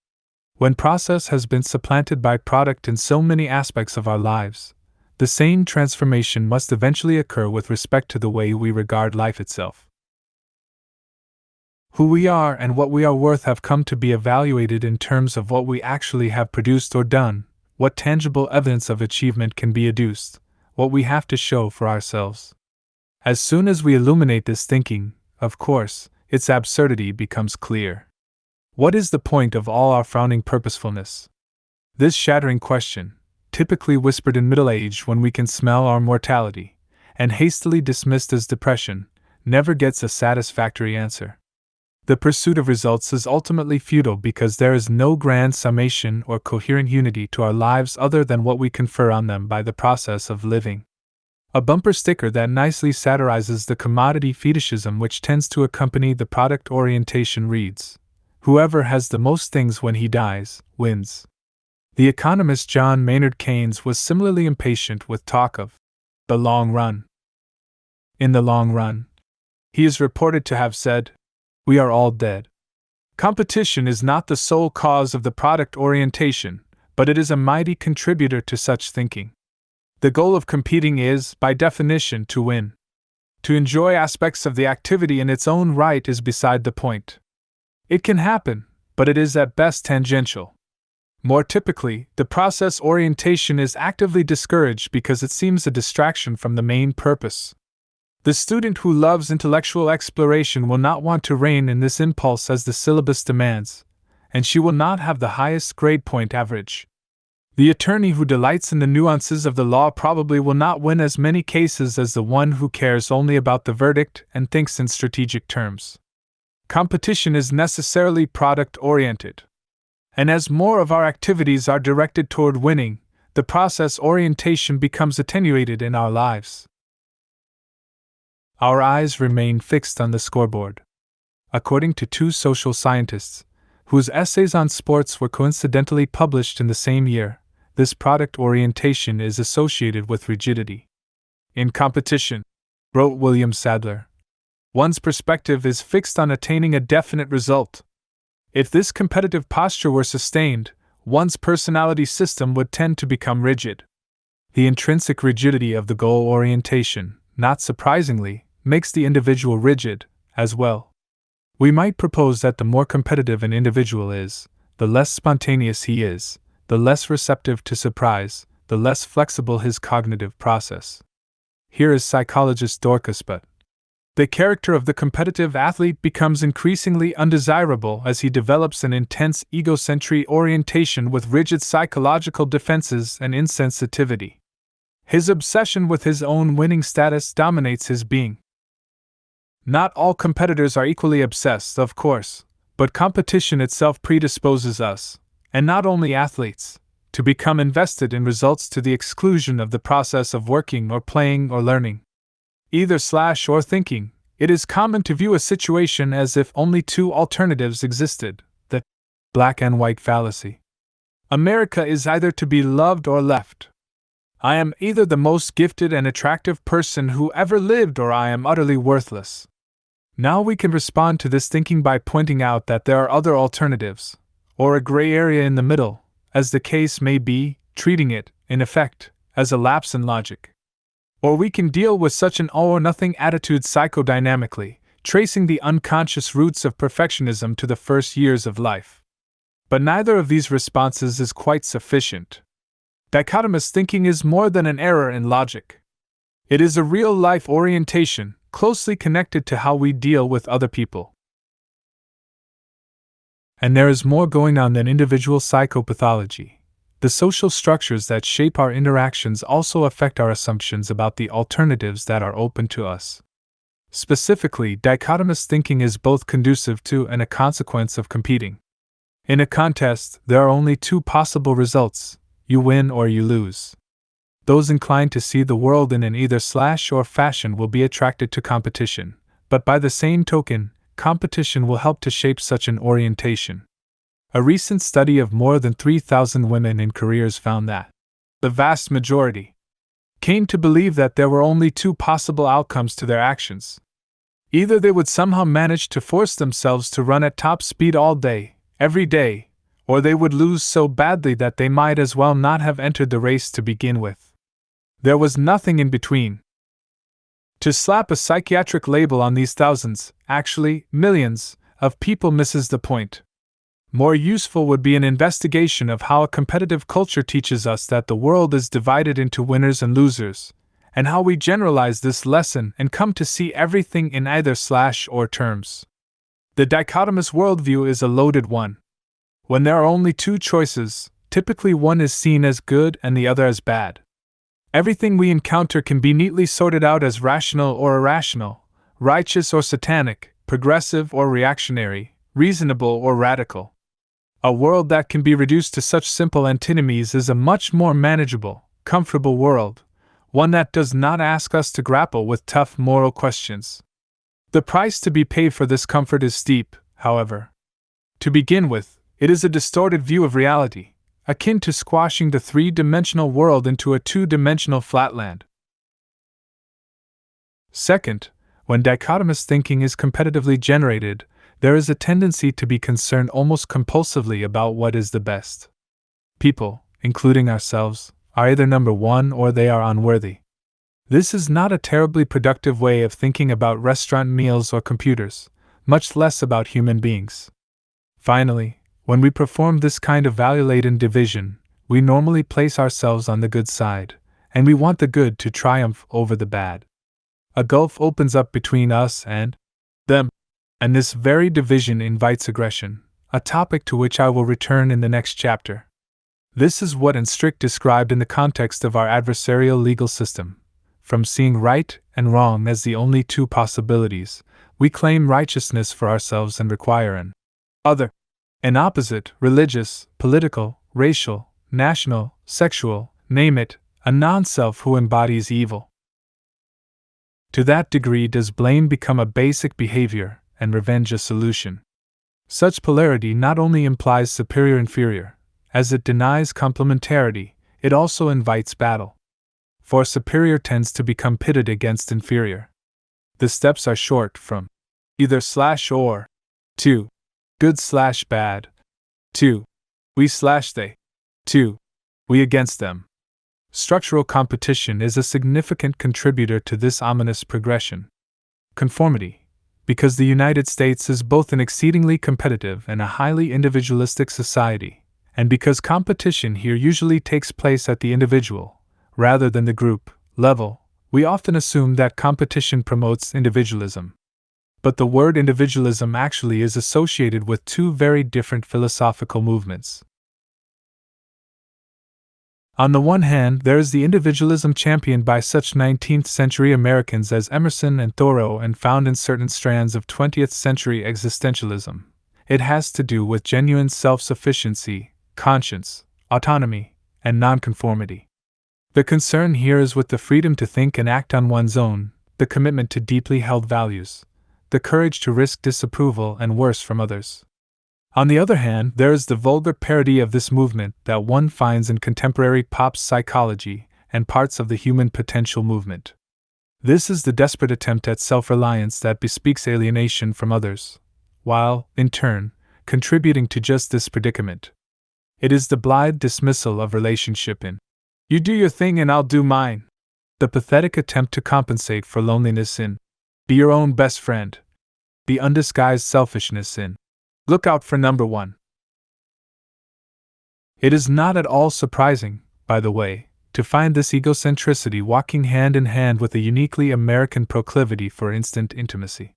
When process has been supplanted by product in so many aspects of our lives, the same transformation must eventually occur with respect to the way we regard life itself. Who we are and what we are worth have come to be evaluated in terms of what we actually have produced or done, what tangible evidence of achievement can be adduced, what we have to show for ourselves. As soon as we illuminate this thinking, of course, its absurdity becomes clear. What is the point of all our frowning purposefulness? This shattering question, typically whispered in middle age when we can smell our mortality, and hastily dismissed as depression, never gets a satisfactory answer. The pursuit of results is ultimately futile because there is no grand summation or coherent unity to our lives other than what we confer on them by the process of living. A bumper sticker that nicely satirizes the commodity fetishism which tends to accompany the product orientation reads, "Whoever has the most things when he dies, wins." The economist John Maynard Keynes was similarly impatient with talk of the long run. In the long run, he is reported to have said, "We are all dead." Competition is not the sole cause of the product orientation, but it is a mighty contributor to such thinking. The goal of competing is, by definition, to win. To enjoy aspects of the activity in its own right is beside the point. It can happen, but it is at best tangential. More typically, the process orientation is actively discouraged because it seems a distraction from the main purpose. The student who loves intellectual exploration will not want to rein in this impulse as the syllabus demands, and she will not have the highest grade point average. The attorney who delights in the nuances of the law probably will not win as many cases as the one who cares only about the verdict and thinks in strategic terms. Competition is necessarily product-oriented. And as more of our activities are directed toward winning, the process orientation becomes attenuated in our lives. Our eyes remain fixed on the scoreboard. According to two social scientists, whose essays on sports were coincidentally published in the same year, this product orientation is associated with rigidity. In competition, wrote William Sadler, one's perspective is fixed on attaining a definite result. If this competitive posture were sustained, one's personality system would tend to become rigid. The intrinsic rigidity of the goal orientation, not surprisingly, makes the individual rigid, as well. We might propose that the more competitive an individual is, the less spontaneous he is, the less receptive to surprise, the less flexible his cognitive process. Here is psychologist Dorcas Butt. The character of the competitive athlete becomes increasingly undesirable as he develops an intense egocentric orientation with rigid psychological defenses and insensitivity. His obsession with his own winning status dominates his being. Not all competitors are equally obsessed, of course, but competition itself predisposes us, and not only athletes, to become invested in results to the exclusion of the process of working or playing or learning. Or thinking, it is common to view a situation as if only two alternatives existed, the black and white fallacy. America is either to be loved or left. I am either the most gifted and attractive person who ever lived or I am utterly worthless. Now we can respond to this thinking by pointing out that there are other alternatives, or a gray area in the middle, as the case may be, treating it, in effect, as a lapse in logic. Or we can deal with such an all-or-nothing attitude psychodynamically, tracing the unconscious roots of perfectionism to the first years of life. But neither of these responses is quite sufficient. Dichotomous thinking is more than an error in logic. It is a real-life orientation, closely connected to how we deal with other people. And there is more going on than individual psychopathology. The social structures that shape our interactions also affect our assumptions about the alternatives that are open to us. Specifically, dichotomous thinking is both conducive to and a consequence of competing. In a contest, there are only two possible results: you win or you lose. Those inclined to see the world in an either/or fashion will be attracted to competition, but by the same token, competition will help to shape such an orientation. A recent study of more than 3,000 women in careers found that the vast majority came to believe that there were only two possible outcomes to their actions. Either they would somehow manage to force themselves to run at top speed all day, every day, or they would lose so badly that they might as well not have entered the race to begin with. There was nothing in between. To slap a psychiatric label on these thousands, actually millions, of people misses the point. More useful would be an investigation of how a competitive culture teaches us that the world is divided into winners and losers, and how we generalize this lesson and come to see everything in either/or terms. The dichotomous worldview is a loaded one. When there are only two choices, typically one is seen as good and the other as bad. Everything we encounter can be neatly sorted out as rational or irrational, righteous or satanic, progressive or reactionary, reasonable or radical. A world that can be reduced to such simple antinomies is a much more manageable, comfortable world, one that does not ask us to grapple with tough moral questions. The price to be paid for this comfort is steep, however. To begin with, it is a distorted view of reality, akin to squashing the three-dimensional world into a two-dimensional flatland. Second, when dichotomous thinking is competitively generated, there is a tendency to be concerned almost compulsively about what is the best. People, including ourselves, are either number one or they are unworthy. This is not a terribly productive way of thinking about restaurant meals or computers, much less about human beings. Finally, When we perform this kind of value-laden division, we normally place ourselves on the good side, and we want the good to triumph over the bad. A gulf opens up between us and them, and this very division invites aggression, a topic to which I will return in the next chapter. This is what Strick described in the context of our adversarial legal system. From seeing right and wrong as the only two possibilities, we claim righteousness for ourselves and require an other, an opposite, religious, political, racial, national, sexual, name it, a non-self who embodies evil. To that degree does blame become a basic behavior and revenge a solution. Such polarity not only implies superior-inferior, as it denies complementarity, it also invites battle. For superior tends to become pitted against inferior. The steps are short from either / or to good / bad to we / they to we against them. Structural competition is a significant contributor to this ominous progression. Conformity, because the United States is both an exceedingly competitive and a highly individualistic society, and because competition here usually takes place at the individual, rather than the group, level, we often assume that competition promotes individualism. But the word individualism actually is associated with two very different philosophical movements. On the one hand, there is the individualism championed by such 19th-century Americans as Emerson and Thoreau and found in certain strands of 20th-century existentialism. It has to do with genuine self-sufficiency, conscience, autonomy, and nonconformity. The concern here is with the freedom to think and act on one's own, the commitment to deeply held values, the courage to risk disapproval and worse from others. On the other hand, there is the vulgar parody of this movement that one finds in contemporary pop psychology and parts of the human potential movement. This is the desperate attempt at self-reliance that bespeaks alienation from others, while, in turn, contributing to just this predicament. It is the blithe dismissal of relationship in "you do your thing and I'll do mine," the pathetic attempt to compensate for loneliness in "be your own best friend," the undisguised selfishness in "look out for number one." It is not at all surprising, by the way, to find this egocentricity walking hand in hand with a uniquely American proclivity for instant intimacy.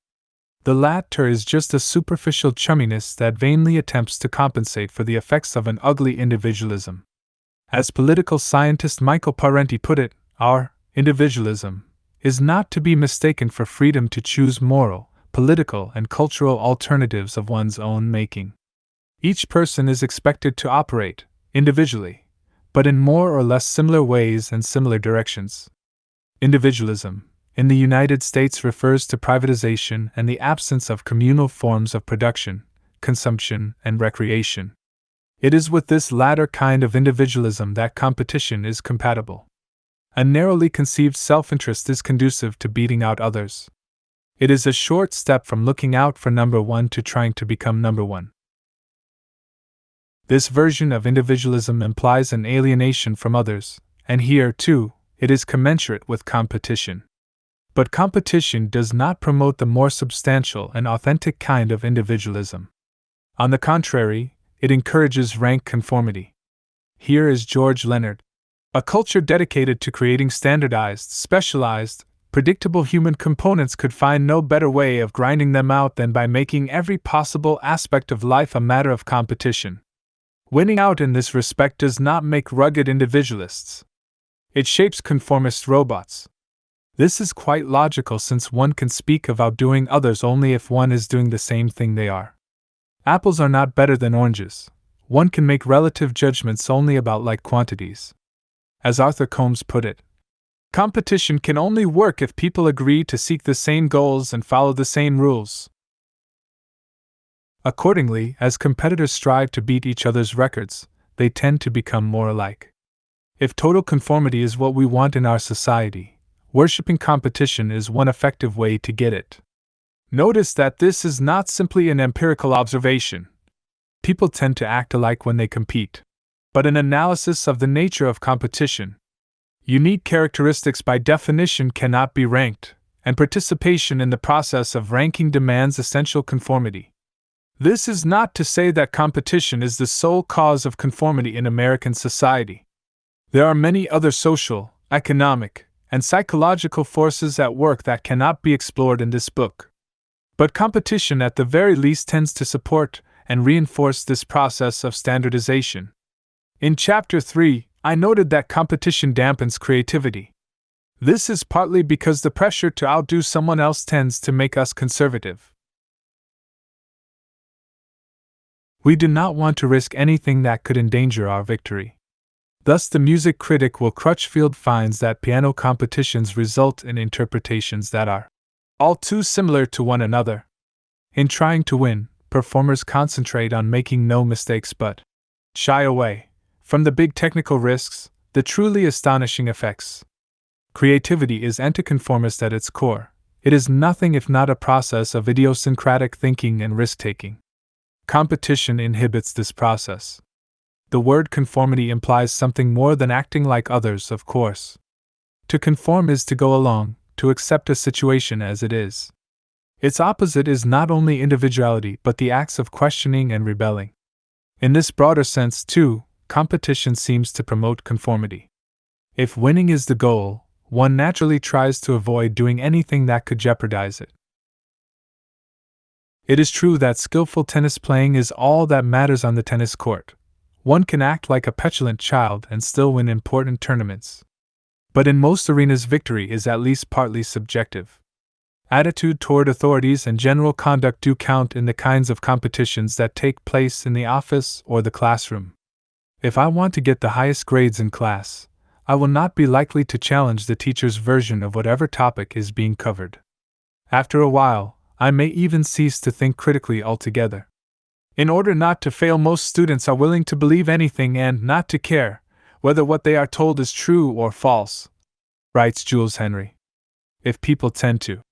The latter is just a superficial chumminess that vainly attempts to compensate for the effects of an ugly individualism. As political scientist Michael Parenti put it, our individualism is not to be mistaken for freedom to choose moral, political, and cultural alternatives of one's own making. Each person is expected to operate, individually, but in more or less similar ways and similar directions. Individualism, in the United States, refers to privatization and the absence of communal forms of production, consumption, and recreation. It is with this latter kind of individualism that competition is compatible. A narrowly conceived self-interest is conducive to beating out others. It is a short step from looking out for number one to trying to become number one. This version of individualism implies an alienation from others, and here, too, it is commensurate with competition. But competition does not promote the more substantial and authentic kind of individualism. On the contrary, it encourages rank conformity. Here is George Leonard. A culture dedicated to creating standardized, specialized, predictable human components could find no better way of grinding them out than by making every possible aspect of life a matter of competition. Winning out in this respect does not make rugged individualists. It shapes conformist robots. This is quite logical, since one can speak of outdoing others only if one is doing the same thing they are. Apples are not better than oranges. One can make relative judgments only about like quantities. As Arthur Combs put it, competition can only work if people agree to seek the same goals and follow the same rules. Accordingly, as competitors strive to beat each other's records, they tend to become more alike. If total conformity is what we want in our society, worshipping competition is one effective way to get it. Notice that this is not simply an empirical observation. People tend to act alike when they compete, but an analysis of the nature of competition. Unique characteristics by definition cannot be ranked, and participation in the process of ranking demands essential conformity. This is not to say that competition is the sole cause of conformity in American society. There are many other social, economic, and psychological forces at work that cannot be explored in this book. But competition at the very least tends to support and reinforce this process of standardization. In Chapter 3, I noted that competition dampens creativity. This is partly because the pressure to outdo someone else tends to make us conservative. We do not want to risk anything that could endanger our victory. Thus, the music critic Will Crutchfield finds that piano competitions result in interpretations that are all too similar to one another. In trying to win, performers concentrate on making no mistakes but shy away from the big technical risks, the truly astonishing effects. Creativity is anticonformist at its core. It is nothing if not a process of idiosyncratic thinking and risk-taking. Competition inhibits this process. The word conformity implies something more than acting like others, of course. To conform is to go along, to accept a situation as it is. Its opposite is not only individuality but the acts of questioning and rebelling. In this broader sense, too, competition seems to promote conformity. If winning is the goal, one naturally tries to avoid doing anything that could jeopardize it. It is true that skillful tennis playing is all that matters on the tennis court. One can act like a petulant child and still win important tournaments. But in most arenas, victory is at least partly subjective. Attitude toward authorities and general conduct do count in the kinds of competitions that take place in the office or the classroom. If I want to get the highest grades in class, I will not be likely to challenge the teacher's version of whatever topic is being covered. After a while, I may even cease to think critically altogether. In order not to fail, most students are willing to believe anything and not to care whether what they are told is true or false, writes Jules Henry. If people tend to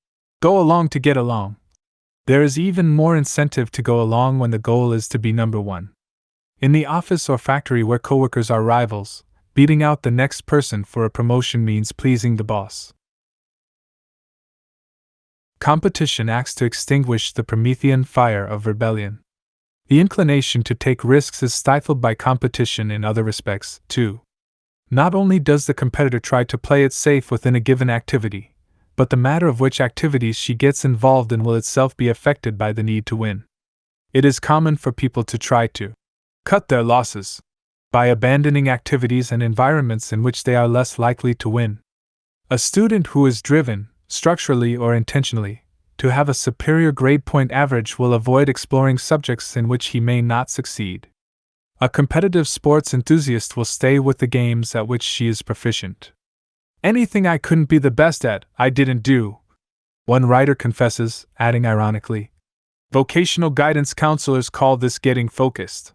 go along to get along, there is even more incentive to go along when the goal is to be number one. In the office or factory where coworkers are rivals, beating out the next person for a promotion means pleasing the boss. Competition acts to extinguish the Promethean fire of rebellion. The inclination to take risks is stifled by competition in other respects, too. Not only does the competitor try to play it safe within a given activity, but the matter of which activities she gets involved in will itself be affected by the need to win. It is common for people to try to cut their losses by abandoning activities and environments in which they are less likely to win. A student who is driven, structurally or intentionally, to have a superior grade point average will avoid exploring subjects in which he may not succeed. A competitive sports enthusiast will stay with the games at which she is proficient. Anything I couldn't be the best at, I didn't do, one writer confesses, adding ironically. Vocational guidance counselors call this getting focused.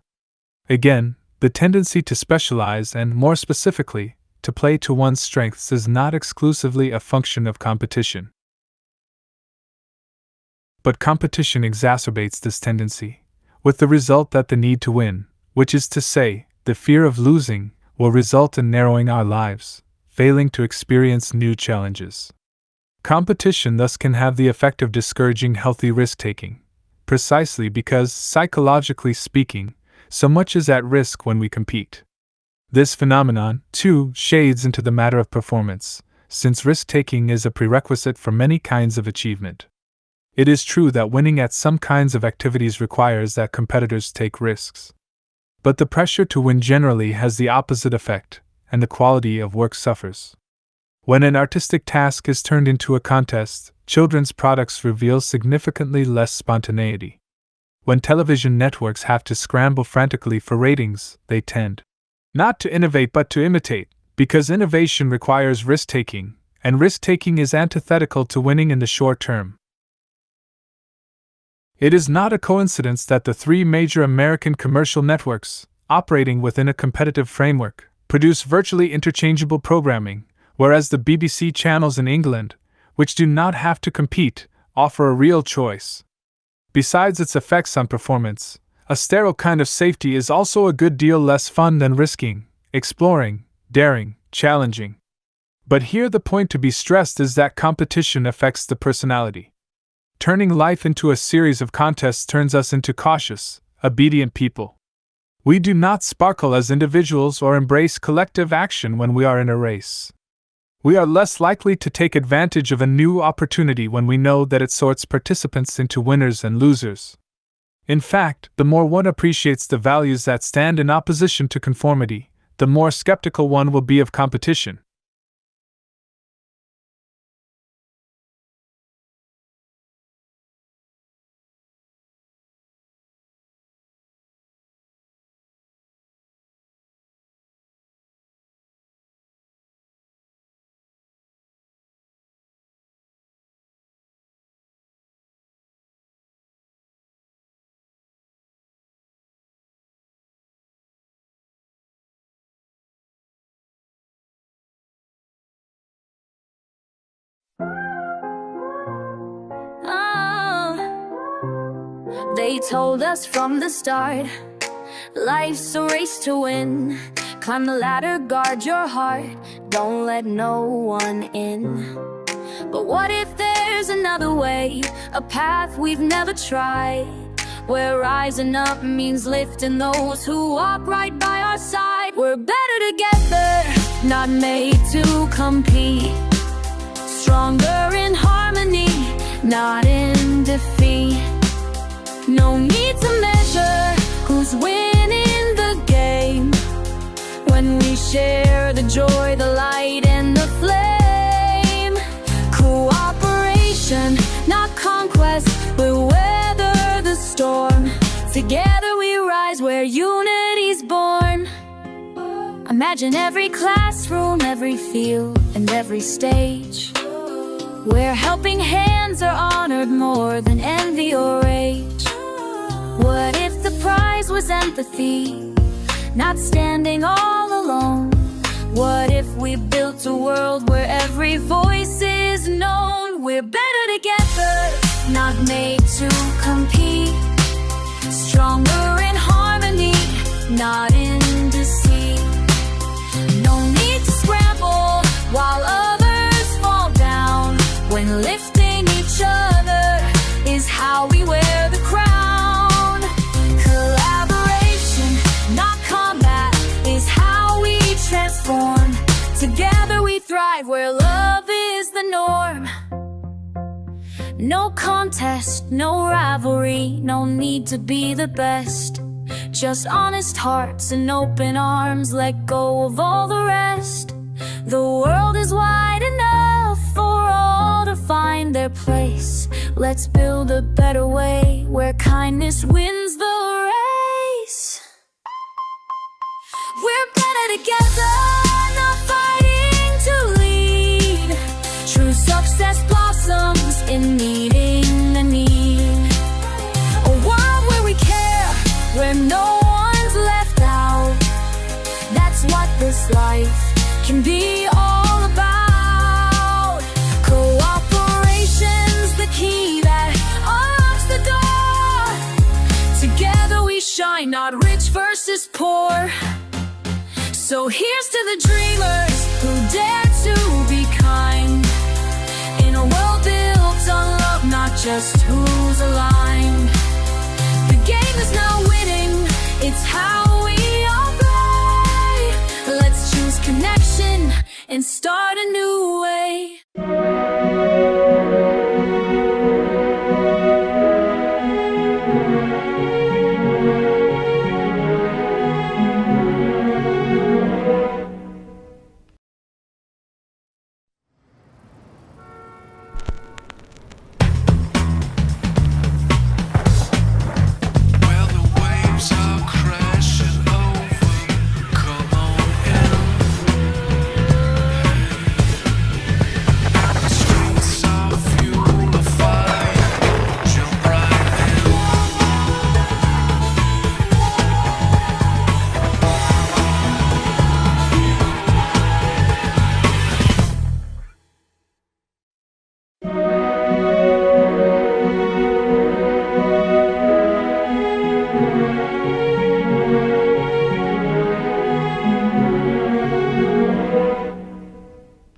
Again, the tendency to specialize and, more specifically, to play to one's strengths is not exclusively a function of competition. But competition exacerbates this tendency, with the result that the need to win, which is to say, the fear of losing, will result in narrowing our lives, failing to experience new challenges. Competition thus can have the effect of discouraging healthy risk-taking, precisely because, psychologically speaking, so much is at risk when we compete. This phenomenon, too, shades into the matter of performance, since risk-taking is a prerequisite for many kinds of achievement. It is true that winning at some kinds of activities requires that competitors take risks. But the pressure to win generally has the opposite effect, and the quality of work suffers. When an artistic task is turned into a contest, children's products reveal significantly less spontaneity. When television networks have to scramble frantically for ratings, they tend not to innovate but to imitate, because innovation requires risk-taking, and risk-taking is antithetical to winning in the short term. It is not a coincidence that the three major American commercial networks, operating within a competitive framework, produce virtually interchangeable programming, whereas the BBC channels in England, which do not have to compete, offer a real choice. Besides its effects on performance, a sterile kind of safety is also a good deal less fun than risking, exploring, daring, challenging. But here the point to be stressed is that competition affects the personality. Turning life into a series of contests turns us into cautious, obedient people. We do not sparkle as individuals or embrace collective action when we are in a race. We are less likely to take advantage of a new opportunity when we know that it sorts participants into winners and losers. In fact, the more one appreciates the values that stand in opposition to conformity, the more skeptical one will be of competition. They told us from the start, life's a race to win. Climb the ladder, guard your heart, don't let no one in. But what if there's another way, a path we've never tried, where rising up means lifting those who walk right by our side? We're better together, not made to compete. Stronger in harmony, not in defeat. No need to measure who's winning the game, when we share the joy, the light, and the flame. Cooperation, not conquest, we'll weather the storm. Together we rise where unity's born. Imagine every classroom, every field, and every stage, where helping hands are honored more than envy or rage. What if the prize was empathy, not standing all alone? What if we built a world where every voice is known? We're better together, not made to compete. Stronger in harmony, not in deceit. No need to scramble while others fall down, when lifting each other is how we wear the crown. Transform. Together we thrive where love is the norm. No contest, no rivalry, no need to be the best. Just honest hearts and open arms, let go of all the rest. The world is wide enough for all to find their place. Let's build a better way where kindness wins the race. We're better together, not fighting to lead. True success blossoms in meeting the need. A world where we care, where no one's left out. That's what this life can be all about. Cooperation's the key that unlocks the door. Together we shine, not rich versus poor. So here's to the dreamers who dare to be kind, in a world built on love, not just who's aligned. The game is not winning, it's how we all play. Let's choose connection and start a new